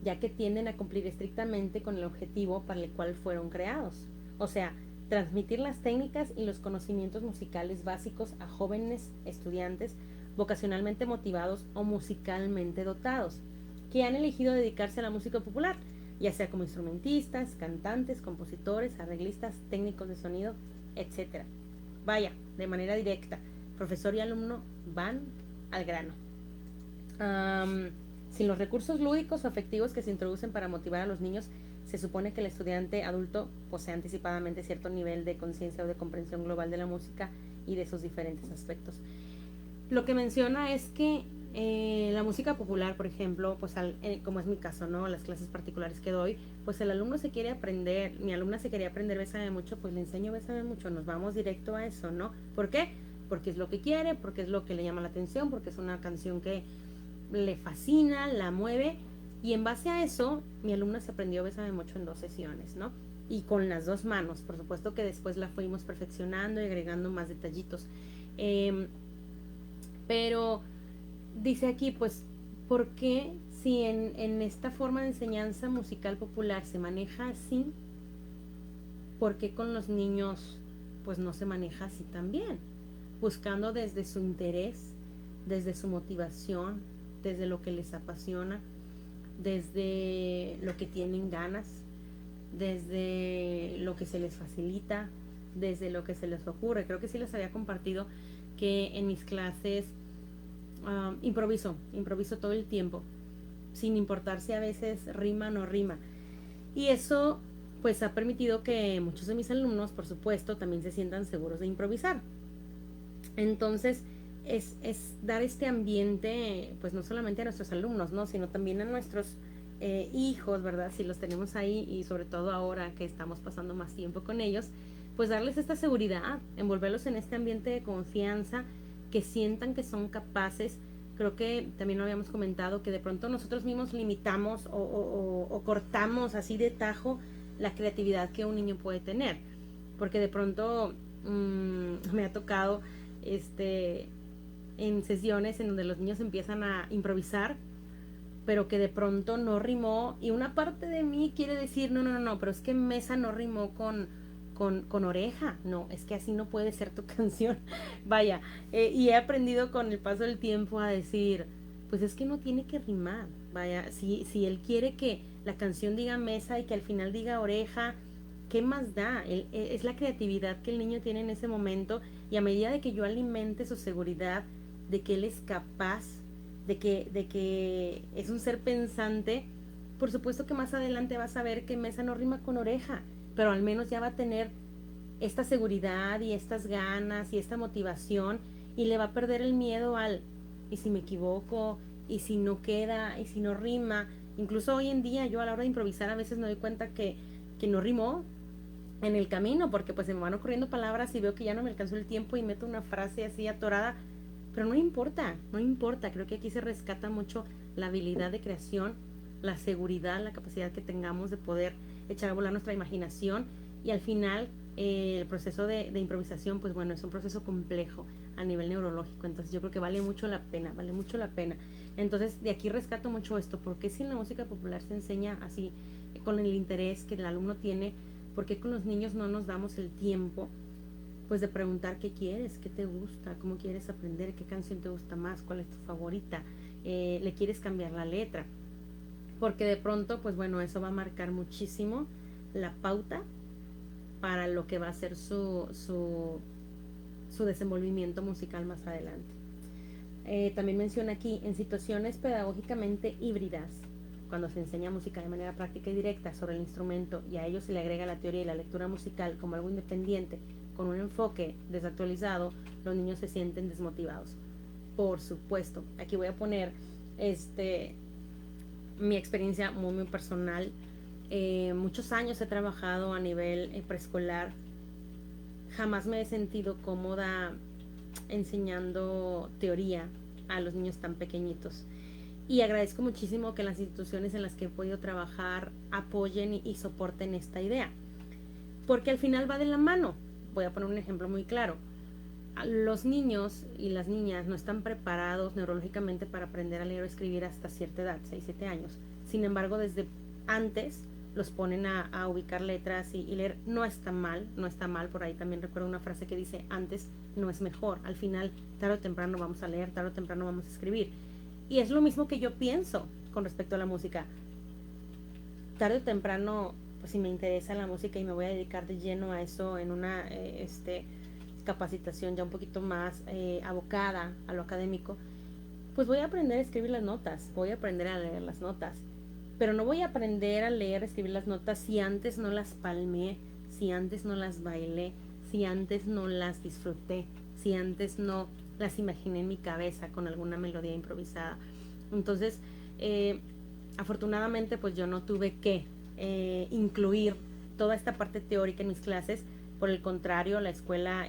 ya que tienden a cumplir estrictamente con el objetivo para el cual fueron creados. O sea, transmitir las técnicas y los conocimientos musicales básicos a jóvenes estudiantes vocacionalmente motivados o musicalmente dotados, que han elegido dedicarse a la música popular, ya sea como instrumentistas, cantantes, compositores, arreglistas, técnicos de sonido, etc. Vaya, de manera directa, profesor y alumno van al grano. Sin los recursos lúdicos o afectivos que se introducen para motivar a los niños, se supone que el estudiante adulto posee anticipadamente cierto nivel de conciencia o de comprensión global de la música y de sus diferentes aspectos. Lo que menciona es que la música popular, por ejemplo, pues como es mi caso, ¿no? Las clases particulares que doy, pues el alumno se quiere aprender, mi alumna se quería aprender Bésame Mucho, pues le enseño Bésame Mucho, nos vamos directo a eso, ¿no? ¿Por qué? Porque es lo que quiere, porque es lo que le llama la atención, porque es una canción que le fascina, la mueve, y en base a eso, mi alumna se aprendió Bésame Mucho en 2 sesiones, ¿no? Y con las 2 manos, por supuesto que después la fuimos perfeccionando y agregando más detallitos. Pero dice aquí, pues, ¿por qué si en esta forma de enseñanza musical popular se maneja así, por qué con los niños pues no se maneja así también? Buscando desde su interés, desde su motivación, desde lo que les apasiona, desde lo que tienen ganas, desde lo que se les facilita, desde lo que se les ocurre. Creo que sí les había compartido que en mis clases improviso todo el tiempo, sin importar si a veces rima o no rima. Y eso pues ha permitido que muchos de mis alumnos, por supuesto, también se sientan seguros de improvisar. Entonces, es dar este ambiente, pues no solamente a nuestros alumnos, ¿no? Sino también a nuestros hijos, ¿verdad? Si los tenemos ahí, y sobre todo ahora que estamos pasando más tiempo con ellos, pues darles esta seguridad, envolverlos en este ambiente de confianza, que sientan que son capaces. Creo que también lo habíamos comentado, que de pronto nosotros mismos limitamos o cortamos así de tajo la creatividad que un niño puede tener, porque de pronto me ha tocado en sesiones en donde los niños empiezan a improvisar, pero que de pronto no rimó, y una parte de mí quiere decir, no, pero es que Mesa no rimó con oreja, no, es que así no puede ser tu canción. Vaya, y he aprendido con el paso del tiempo a decir, pues es que no tiene que rimar. Vaya, si él quiere que la canción diga Mesa y que al final diga oreja, ¿qué más da? Es la creatividad que el niño tiene en ese momento, y a medida de que yo alimente su seguridad de que él es capaz, de que es un ser pensante, por supuesto que más adelante va a saber que Mesa no rima con oreja, pero al menos ya va a tener esta seguridad y estas ganas y esta motivación, y le va a perder el miedo al, ¿y si me equivoco? ¿Y si no queda? ¿Y si no rima? Incluso hoy en día yo a la hora de improvisar a veces me doy cuenta que no rimó en el camino, porque pues se me van ocurriendo palabras y veo que ya no me alcanzó el tiempo y meto una frase así atorada, pero no importa, creo que aquí se rescata mucho la habilidad de creación, la seguridad, la capacidad que tengamos de poder echar a volar nuestra imaginación, y al final el proceso de improvisación, pues bueno, es un proceso complejo a nivel neurológico, entonces yo creo que vale mucho la pena. Entonces de aquí rescato mucho esto, porque si en la música popular se enseña así, con el interés que el alumno tiene, ¿por qué con los niños no nos damos el tiempo pues de preguntar qué quieres, qué te gusta, cómo quieres aprender, qué canción te gusta más, cuál es tu favorita, le quieres cambiar la letra? Porque de pronto, pues bueno, eso va a marcar muchísimo la pauta para lo que va a ser su desenvolvimiento musical más adelante. También menciona aquí, en situaciones pedagógicamente híbridas, cuando se enseña música de manera práctica y directa sobre el instrumento, y a ello se le agrega la teoría y la lectura musical como algo independiente, con un enfoque desactualizado, los niños se sienten desmotivados. Por supuesto, aquí voy a poner mi experiencia muy personal. Muchos años he trabajado a nivel preescolar. Jamás me he sentido cómoda enseñando teoría a los niños tan pequeñitos, y agradezco muchísimo que las instituciones en las que he podido trabajar apoyen y soporten esta idea, porque al final va de la mano. Voy a poner un ejemplo muy claro. Los niños y las niñas no están preparados neurológicamente para aprender a leer o escribir hasta cierta edad, 6, 7 años. Sin embargo, desde antes los ponen a ubicar letras y leer. No está mal. Por ahí también recuerdo una frase que dice, antes no es mejor. Al final, tarde o temprano vamos a leer, tarde o temprano vamos a escribir. Y es lo mismo que yo pienso con respecto a la música. Tarde o temprano, pues si me interesa la música y me voy a dedicar de lleno a eso en una capacitación ya un poquito más abocada a lo académico, pues voy a aprender a escribir las notas, voy a aprender a leer las notas, pero no voy a aprender a leer, a escribir las notas si antes no las palmeé, si antes no las bailé, si antes no las disfruté, si antes no las imaginé en mi cabeza con alguna melodía improvisada. Entonces, afortunadamente, pues yo no tuve que incluir toda esta parte teórica en mis clases. Por el contrario, la escuela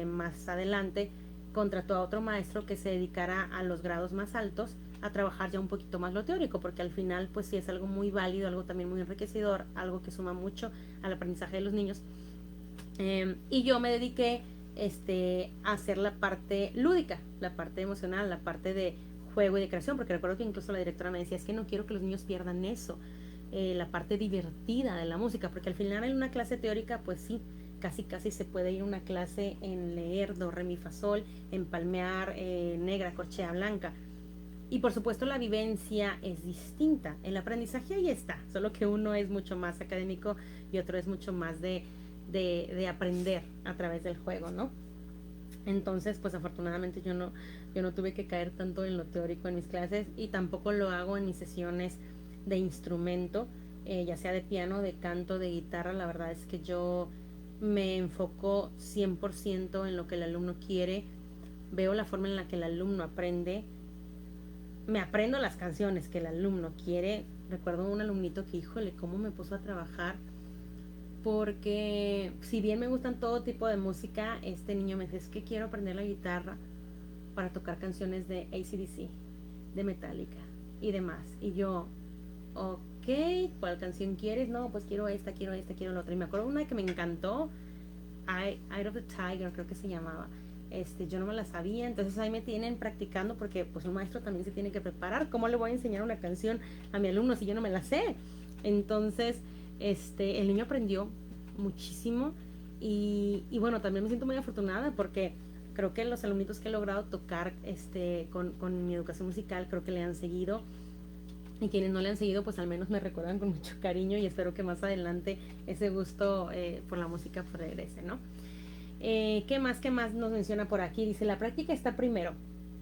más adelante contrató a otro maestro que se dedicara a los grados más altos a trabajar ya un poquito más lo teórico, porque al final pues sí es algo muy válido, algo también muy enriquecedor, algo que suma mucho al aprendizaje de los niños. Y yo me dediqué a hacer la parte lúdica, la parte emocional, la parte de juego y de creación, porque recuerdo que incluso la directora me decía, es que no quiero que los niños pierdan eso, la parte divertida de la música, porque al final en una clase teórica, pues sí, casi se puede ir a una clase en leer do, re, mi, fa, sol, en palmear, negra, corchea, blanca. Y por supuesto la vivencia es distinta. El aprendizaje ahí está, solo que uno es mucho más académico y otro es mucho más de aprender a través del juego, ¿no? Entonces, pues afortunadamente yo no tuve que caer tanto en lo teórico en mis clases y tampoco lo hago en mis sesiones de instrumento, ya sea de piano, de canto, de guitarra. La verdad es que yo me enfoco 100% en lo que el alumno quiere, veo la forma en la que el alumno aprende, me aprendo las canciones que el alumno quiere. Recuerdo un alumnito que, híjole, cómo me puso a trabajar, porque si bien me gustan todo tipo de música, este niño me dice, es que quiero aprender la guitarra para tocar canciones de AC/DC, de Metallica y demás. Y yo, ok, ¿cuál canción quieres? No, pues quiero esta, quiero la otra. Y me acuerdo una que me encantó, Eye of the Tiger, creo que se llamaba. Yo no me la sabía, entonces ahí me tienen practicando, porque pues un maestro también se tiene que preparar. ¿Cómo le voy a enseñar una canción a mi alumno si yo no me la sé? Entonces, el niño aprendió muchísimo y bueno, también me siento muy afortunada porque creo que los alumnitos que he logrado tocar con mi educación musical, creo que le han seguido, y quienes no le han seguido pues al menos me recuerdan con mucho cariño, y espero que más adelante ese gusto por la música regrese, ¿no? ¿Qué más nos menciona por aquí? Dice, la práctica está primero.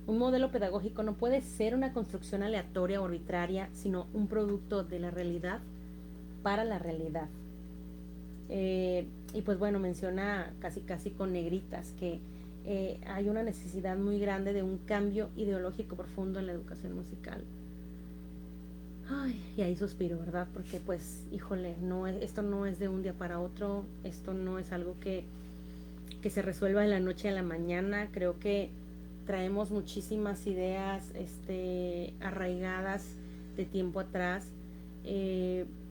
Un modelo pedagógico no puede ser una construcción aleatoria o arbitraria, sino un producto de la realidad para la realidad. Y pues bueno, menciona casi con negritas que hay una necesidad muy grande de un cambio ideológico profundo en la educación musical. Ay, y ahí suspiro, ¿verdad? Porque pues, híjole, esto no es de un día para otro, esto no es algo que se resuelva de la noche a la mañana. Creo que traemos muchísimas ideas arraigadas de tiempo atrás.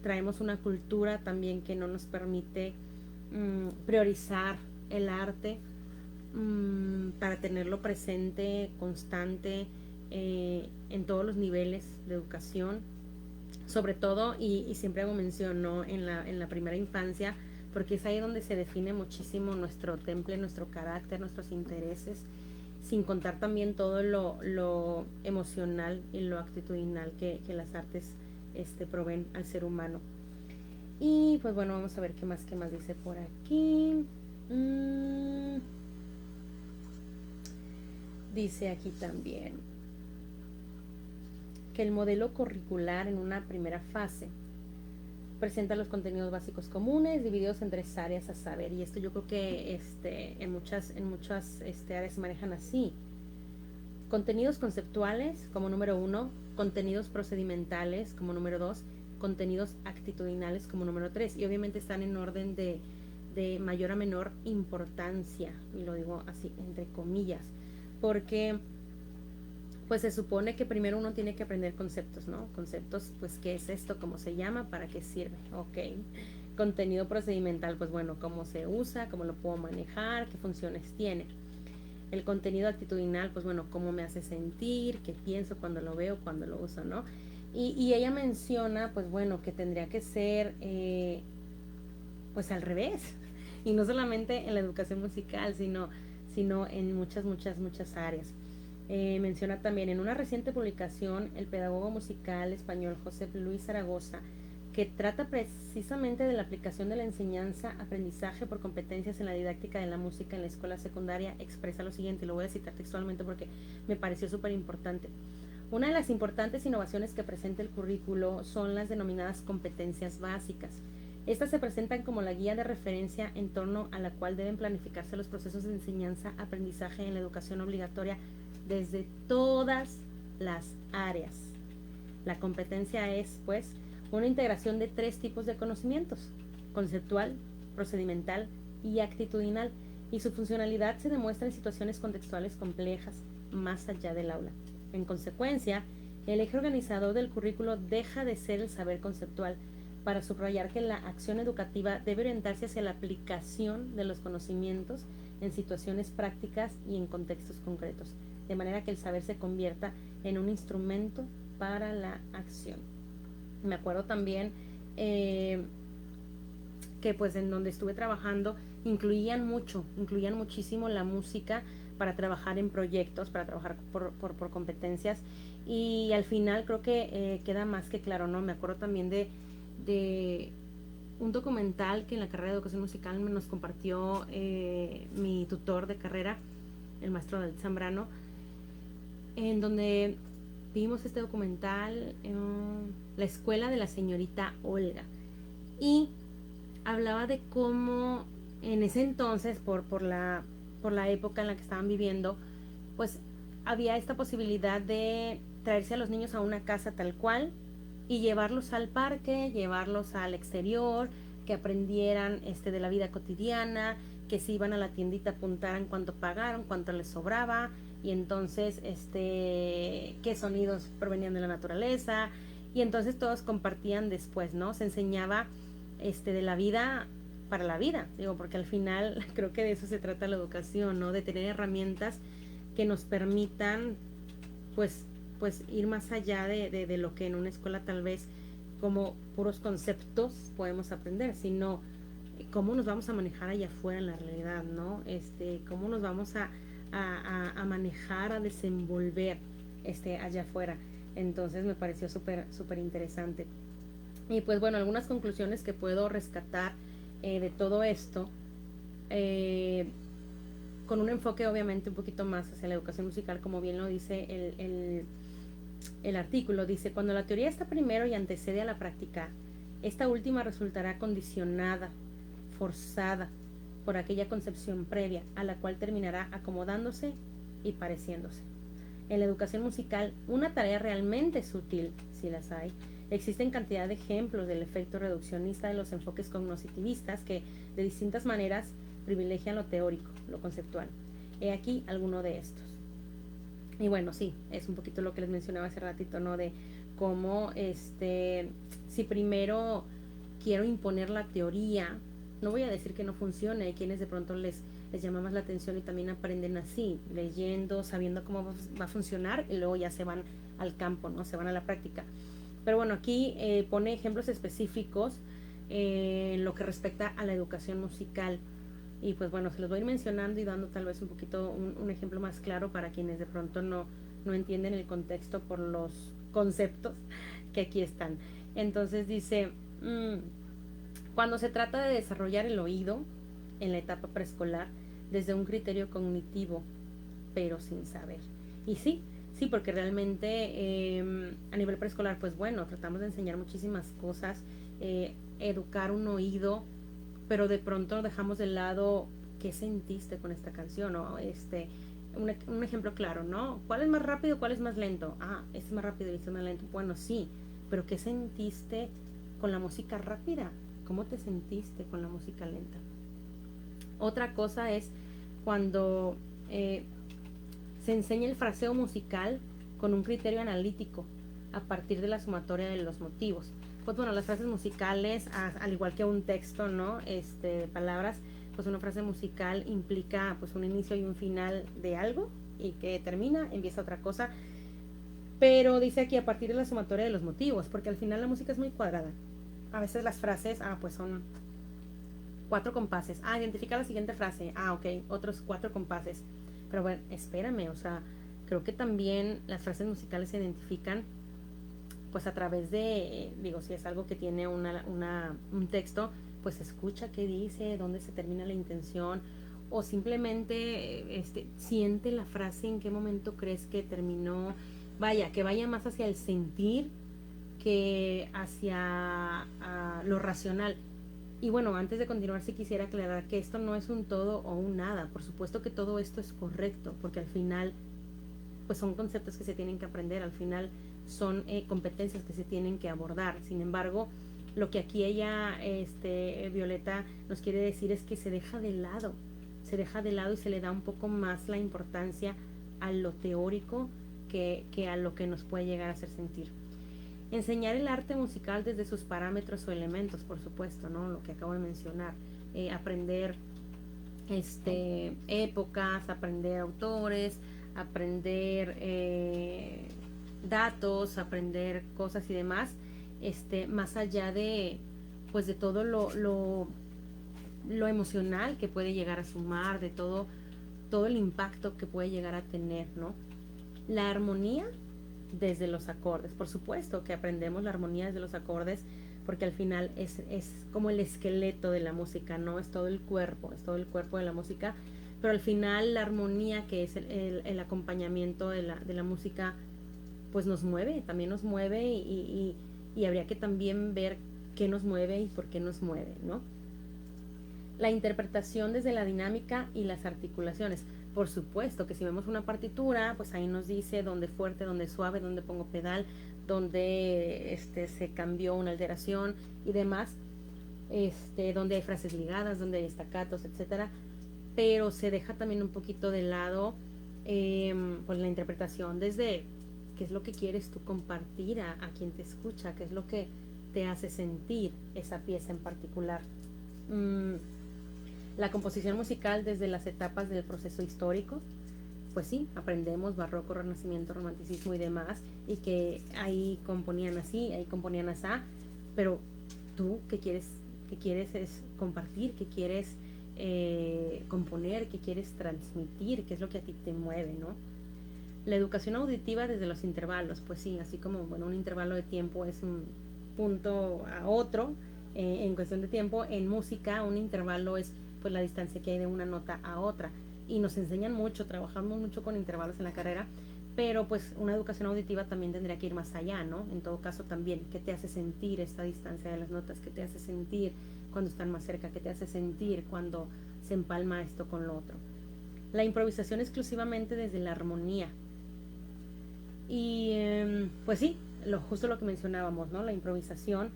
Traemos una cultura también que no nos permite priorizar el arte para tenerlo presente, constante, en todos los niveles de educación, sobre todo, y siempre hago mención, ¿no?, en la primera infancia, porque es ahí donde se define muchísimo nuestro temple, nuestro carácter, nuestros intereses, sin contar también todo lo emocional y lo actitudinal que las artes proveen al ser humano. Y pues bueno, vamos a ver qué más dice por aquí. Dice aquí también que el modelo curricular en una primera fase presenta los contenidos básicos comunes divididos en 3 áreas a saber, y esto yo creo que en muchas áreas se manejan así: contenidos conceptuales como número 1, contenidos procedimentales como número 2, contenidos actitudinales como número 3, y obviamente están en orden de mayor a menor importancia, y lo digo así entre comillas, porque pues se supone que primero uno tiene que aprender conceptos, ¿no? Conceptos, pues, ¿qué es esto? ¿Cómo se llama? ¿Para qué sirve? Ok. Contenido procedimental, pues bueno, ¿cómo se usa? ¿Cómo lo puedo manejar? ¿Qué funciones tiene? El contenido actitudinal, pues bueno, ¿cómo me hace sentir? ¿Qué pienso cuando lo veo, cuando lo uso, ¿no? Y ella menciona, pues bueno, que tendría que ser, pues al revés. Y no solamente en la educación musical, sino en muchas áreas. Menciona también en una reciente publicación el pedagogo musical español José Luis Zaragoza, que trata precisamente de la aplicación de la enseñanza-aprendizaje por competencias en la didáctica de la música en la escuela secundaria, expresa lo siguiente, lo voy a citar textualmente porque me pareció súper importante. Una de las importantes innovaciones que presenta el currículo son las denominadas competencias básicas. Estas se presentan como la guía de referencia en torno a la cual deben planificarse los procesos de enseñanza-aprendizaje en la educación obligatoria desde todas las áreas. La competencia es, pues, una integración de 3 tipos de conocimientos: conceptual, procedimental y actitudinal, y su funcionalidad se demuestra en situaciones contextuales complejas más allá del aula. En consecuencia, El eje organizador del currículo deja de ser el saber conceptual para subrayar que la acción educativa debe orientarse hacia la aplicación de los conocimientos en situaciones prácticas y en contextos concretos, de manera que el saber se convierta en un instrumento para la acción. Me acuerdo también que pues en donde estuve trabajando incluían muchísimo la música para trabajar en proyectos, para trabajar por competencias, y al final creo que queda más que claro, ¿no? Me acuerdo también de un documental que en la carrera de educación musical nos compartió mi tutor de carrera, el maestro David Zambrano, en donde vimos este documental, La escuela de la señorita Olga, y hablaba de cómo en ese entonces, por la época en la que estaban viviendo, pues había esta posibilidad de traerse a los niños a una casa tal cual y llevarlos al parque, llevarlos al exterior, que aprendieran de la vida cotidiana, que si iban a la tiendita apuntaran cuánto pagaron, cuánto les sobraba, y entonces qué sonidos provenían de la naturaleza, y entonces todos compartían después, ¿no? Se enseñaba de la vida para la vida, digo, porque al final creo que de eso se trata la educación, ¿no? De tener herramientas que nos permitan pues ir más allá de lo que en una escuela tal vez como puros conceptos podemos aprender, sino cómo nos vamos a manejar allá afuera en la realidad, ¿no? Cómo nos vamos a manejar, a desenvolver allá afuera. Entonces me pareció súper interesante. Y pues bueno, algunas conclusiones que puedo rescatar de todo esto, con un enfoque obviamente un poquito más hacia la educación musical, como bien lo dice el artículo. Dice: cuando la teoría está primero y antecede a la práctica, esta última resultará condicionada, forzada por aquella concepción previa, a la cual terminará acomodándose y pareciéndose. En la educación musical, una tarea realmente sutil, si las hay. Existen cantidad de ejemplos del efecto reduccionista de los enfoques cognoscitivistas que, de distintas maneras, privilegian lo teórico, lo conceptual. He aquí alguno de estos. Y bueno, sí, es un poquito lo que les mencionaba hace ratito, ¿no? De cómo, si primero quiero imponer la teoría, no voy a decir que no funcione. Hay quienes de pronto les llama más la atención y también aprenden así, leyendo, sabiendo cómo va a funcionar, y luego ya se van al campo, ¿no? Se van a la práctica. Pero bueno, aquí pone ejemplos específicos en lo que respecta a la educación musical. Y pues bueno, se los voy a ir mencionando y dando tal vez un poquito un ejemplo más claro para quienes de pronto no entienden el contexto por los conceptos que aquí están. Entonces dice, cuando se trata de desarrollar el oído en la etapa preescolar desde un criterio cognitivo, pero sin saber. Y sí, porque realmente a nivel preescolar, pues bueno, tratamos de enseñar muchísimas cosas, educar un oído, pero de pronto dejamos de lado qué sentiste con esta canción, o un ejemplo claro, ¿no? ¿Cuál es más rápido, cuál es más lento? Ah, este es más rápido y este es más lento. Bueno, sí, pero ¿qué sentiste con la música rápida? ¿Cómo te sentiste con la música lenta? Otra cosa es cuando se enseña el fraseo musical con un criterio analítico a partir de la sumatoria de los motivos. Pues bueno, las frases musicales, al igual que un texto, ¿no? Palabras, pues una frase musical implica pues un inicio y un final de algo, y que termina, empieza otra cosa. Pero dice aquí a partir de la sumatoria de los motivos, porque al final la música es muy cuadrada. A veces las frases, pues son 4 compases. Identifica la siguiente frase. Ok, otros 4 compases. Pero bueno, espérame, o sea, creo que también las frases musicales se identifican pues a través de, si es algo que tiene un texto, pues escucha qué dice, dónde se termina la intención, o simplemente siente la frase, en qué momento crees que terminó. Vaya, que vaya más hacia el sentir que hacia lo racional. Y bueno, antes de continuar, sí quisiera aclarar que esto no es un todo o un nada. Por supuesto que todo esto es correcto, porque al final pues son conceptos que se tienen que aprender, al final son competencias que se tienen que abordar. Sin embargo, lo que aquí ella, Violeta, nos quiere decir es que se deja de lado y se le da un poco más la importancia a lo teórico que a lo que nos puede llegar a hacer sentir. Enseñar el arte musical desde sus parámetros o elementos, por supuesto, ¿no? Lo que acabo de mencionar. Aprender épocas, aprender autores, aprender datos, aprender cosas y demás, más allá de, pues de todo lo emocional que puede llegar a sumar, de todo el impacto que puede llegar a tener, ¿no? La armonía desde los acordes, por supuesto que aprendemos la armonía desde los acordes, porque al final es como el esqueleto de la música, ¿no? Es todo el cuerpo de la música, pero al final la armonía, que es el acompañamiento de la música, pues también nos mueve y habría que también ver qué nos mueve y por qué nos mueve, ¿no? La interpretación desde la dinámica y las articulaciones. Por supuesto que si vemos una partitura, pues ahí nos dice dónde fuerte, dónde suave, dónde pongo pedal, dónde se cambió una alteración y demás, dónde hay frases ligadas, dónde hay estacatos, etcétera. Pero se deja también un poquito de lado pues la interpretación desde qué es lo que quieres tú compartir a quien te escucha, qué es lo que te hace sentir esa pieza en particular. La composición musical desde las etapas del proceso histórico, pues sí, aprendemos barroco, renacimiento, romanticismo y demás, y que ahí componían así, ahí componían así, pero tú qué quieres es compartir, qué quieres componer, qué quieres transmitir, qué es lo que a ti te mueve, ¿no? La educación auditiva desde los intervalos, pues sí, así como, bueno, un intervalo de tiempo es un punto a otro, en cuestión de tiempo, en música un intervalo es pues la distancia que hay de una nota a otra, y nos enseñan mucho, trabajamos mucho con intervalos en la carrera, pero pues una educación auditiva también tendría que ir más allá, ¿no? En todo caso también, ¿qué te hace sentir esta distancia de las notas? ¿Qué te hace sentir cuando están más cerca? ¿Qué te hace sentir cuando se empalma esto con lo otro? La improvisación exclusivamente desde la armonía. Y pues sí, justo lo que mencionábamos, ¿no? La improvisación,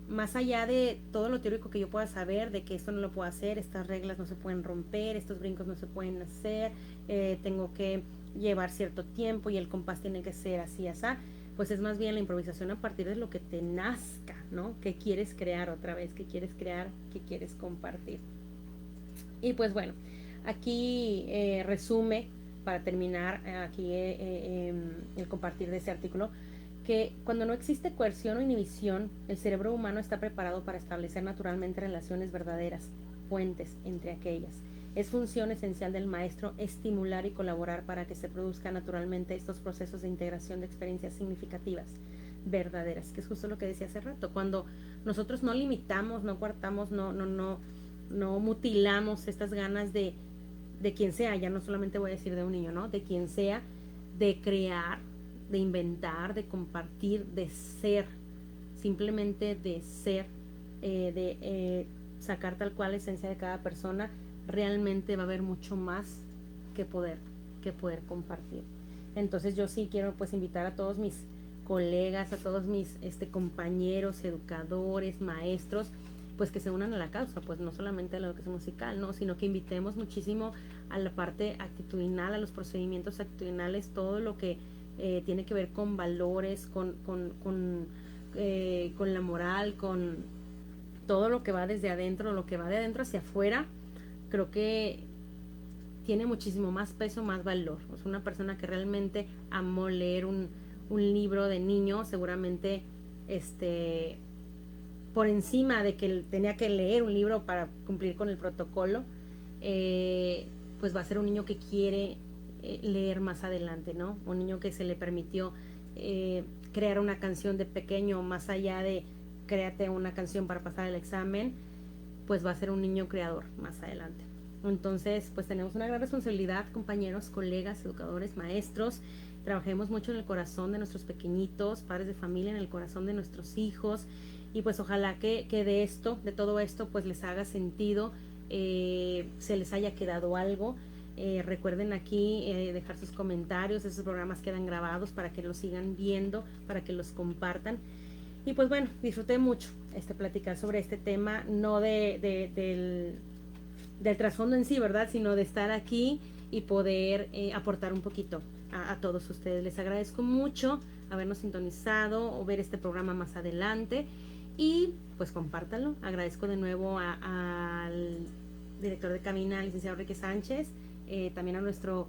más allá de todo lo teórico que yo pueda saber, de que esto no lo puedo hacer, estas reglas no se pueden romper, estos brincos no se pueden hacer, tengo que llevar cierto tiempo y el compás tiene que ser así, así, pues es más bien la improvisación a partir de lo que te nazca, ¿no? Que quieres crear otra vez, que quieres crear, que quieres compartir. Y pues bueno, aquí resume, para terminar aquí el compartir de ese artículo, que cuando no existe coerción o inhibición, el cerebro humano está preparado para establecer naturalmente relaciones verdaderas, puentes entre aquellas. Es función esencial del maestro estimular y colaborar para que se produzcan naturalmente estos procesos de integración de experiencias significativas, verdaderas, que es justo lo que decía hace rato. Cuando nosotros no limitamos, no coartamos, no mutilamos estas ganas de quien sea, ya no solamente voy a decir de un niño, ¿no? De quien sea, de crear, de inventar, de compartir, de ser, simplemente de ser, sacar tal cual la esencia de cada persona, realmente va a haber mucho más que poder compartir. Entonces yo sí quiero pues invitar a todos mis colegas, a todos mis compañeros, educadores, maestros, pues que se unan a la causa, pues no solamente a la educación musical, ¿no? Sino que invitemos muchísimo a la parte actitudinal, a los procedimientos actitudinales, todo lo que tiene que ver con valores, con la moral, con todo lo que va desde adentro, lo que va de adentro hacia afuera, creo que tiene muchísimo más peso, más valor. O sea, una persona que realmente amó leer un libro de niño, seguramente por encima de que tenía que leer un libro para cumplir con el protocolo, pues va a ser un niño que quiere leer más adelante, ¿no? Un niño que se le permitió crear una canción de pequeño, más allá de créate una canción para pasar el examen, pues va a ser un niño creador más adelante. Entonces, pues tenemos una gran responsabilidad, compañeros, colegas, educadores, maestros. Trabajemos mucho en el corazón de nuestros pequeñitos, padres de familia, en el corazón de nuestros hijos. Y pues ojalá que de todo esto, pues les haga sentido, se les haya quedado algo. Recuerden aquí dejar sus comentarios, esos programas quedan grabados para que los sigan viendo, para que los compartan. Y pues bueno, disfruté mucho platicar sobre este tema, no del trasfondo en sí, ¿verdad? Sino de estar aquí y poder aportar un poquito a todos ustedes. Les agradezco mucho habernos sintonizado o ver este programa más adelante y pues compártanlo. Agradezco de nuevo al director de cabina, licenciado Enrique Sánchez, también a nuestro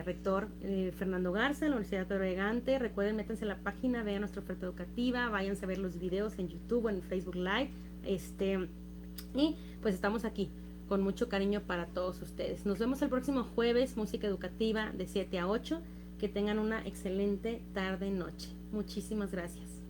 rector Fernando Garza, la Universidad Pedro de Gante. Recuerden, métanse a la página, vean nuestra oferta educativa, váyanse a ver los videos en YouTube o en Facebook Live, y pues estamos aquí con mucho cariño para todos ustedes. Nos vemos el próximo jueves, música educativa de 7 a 8. Que tengan una excelente tarde-noche. Muchísimas gracias.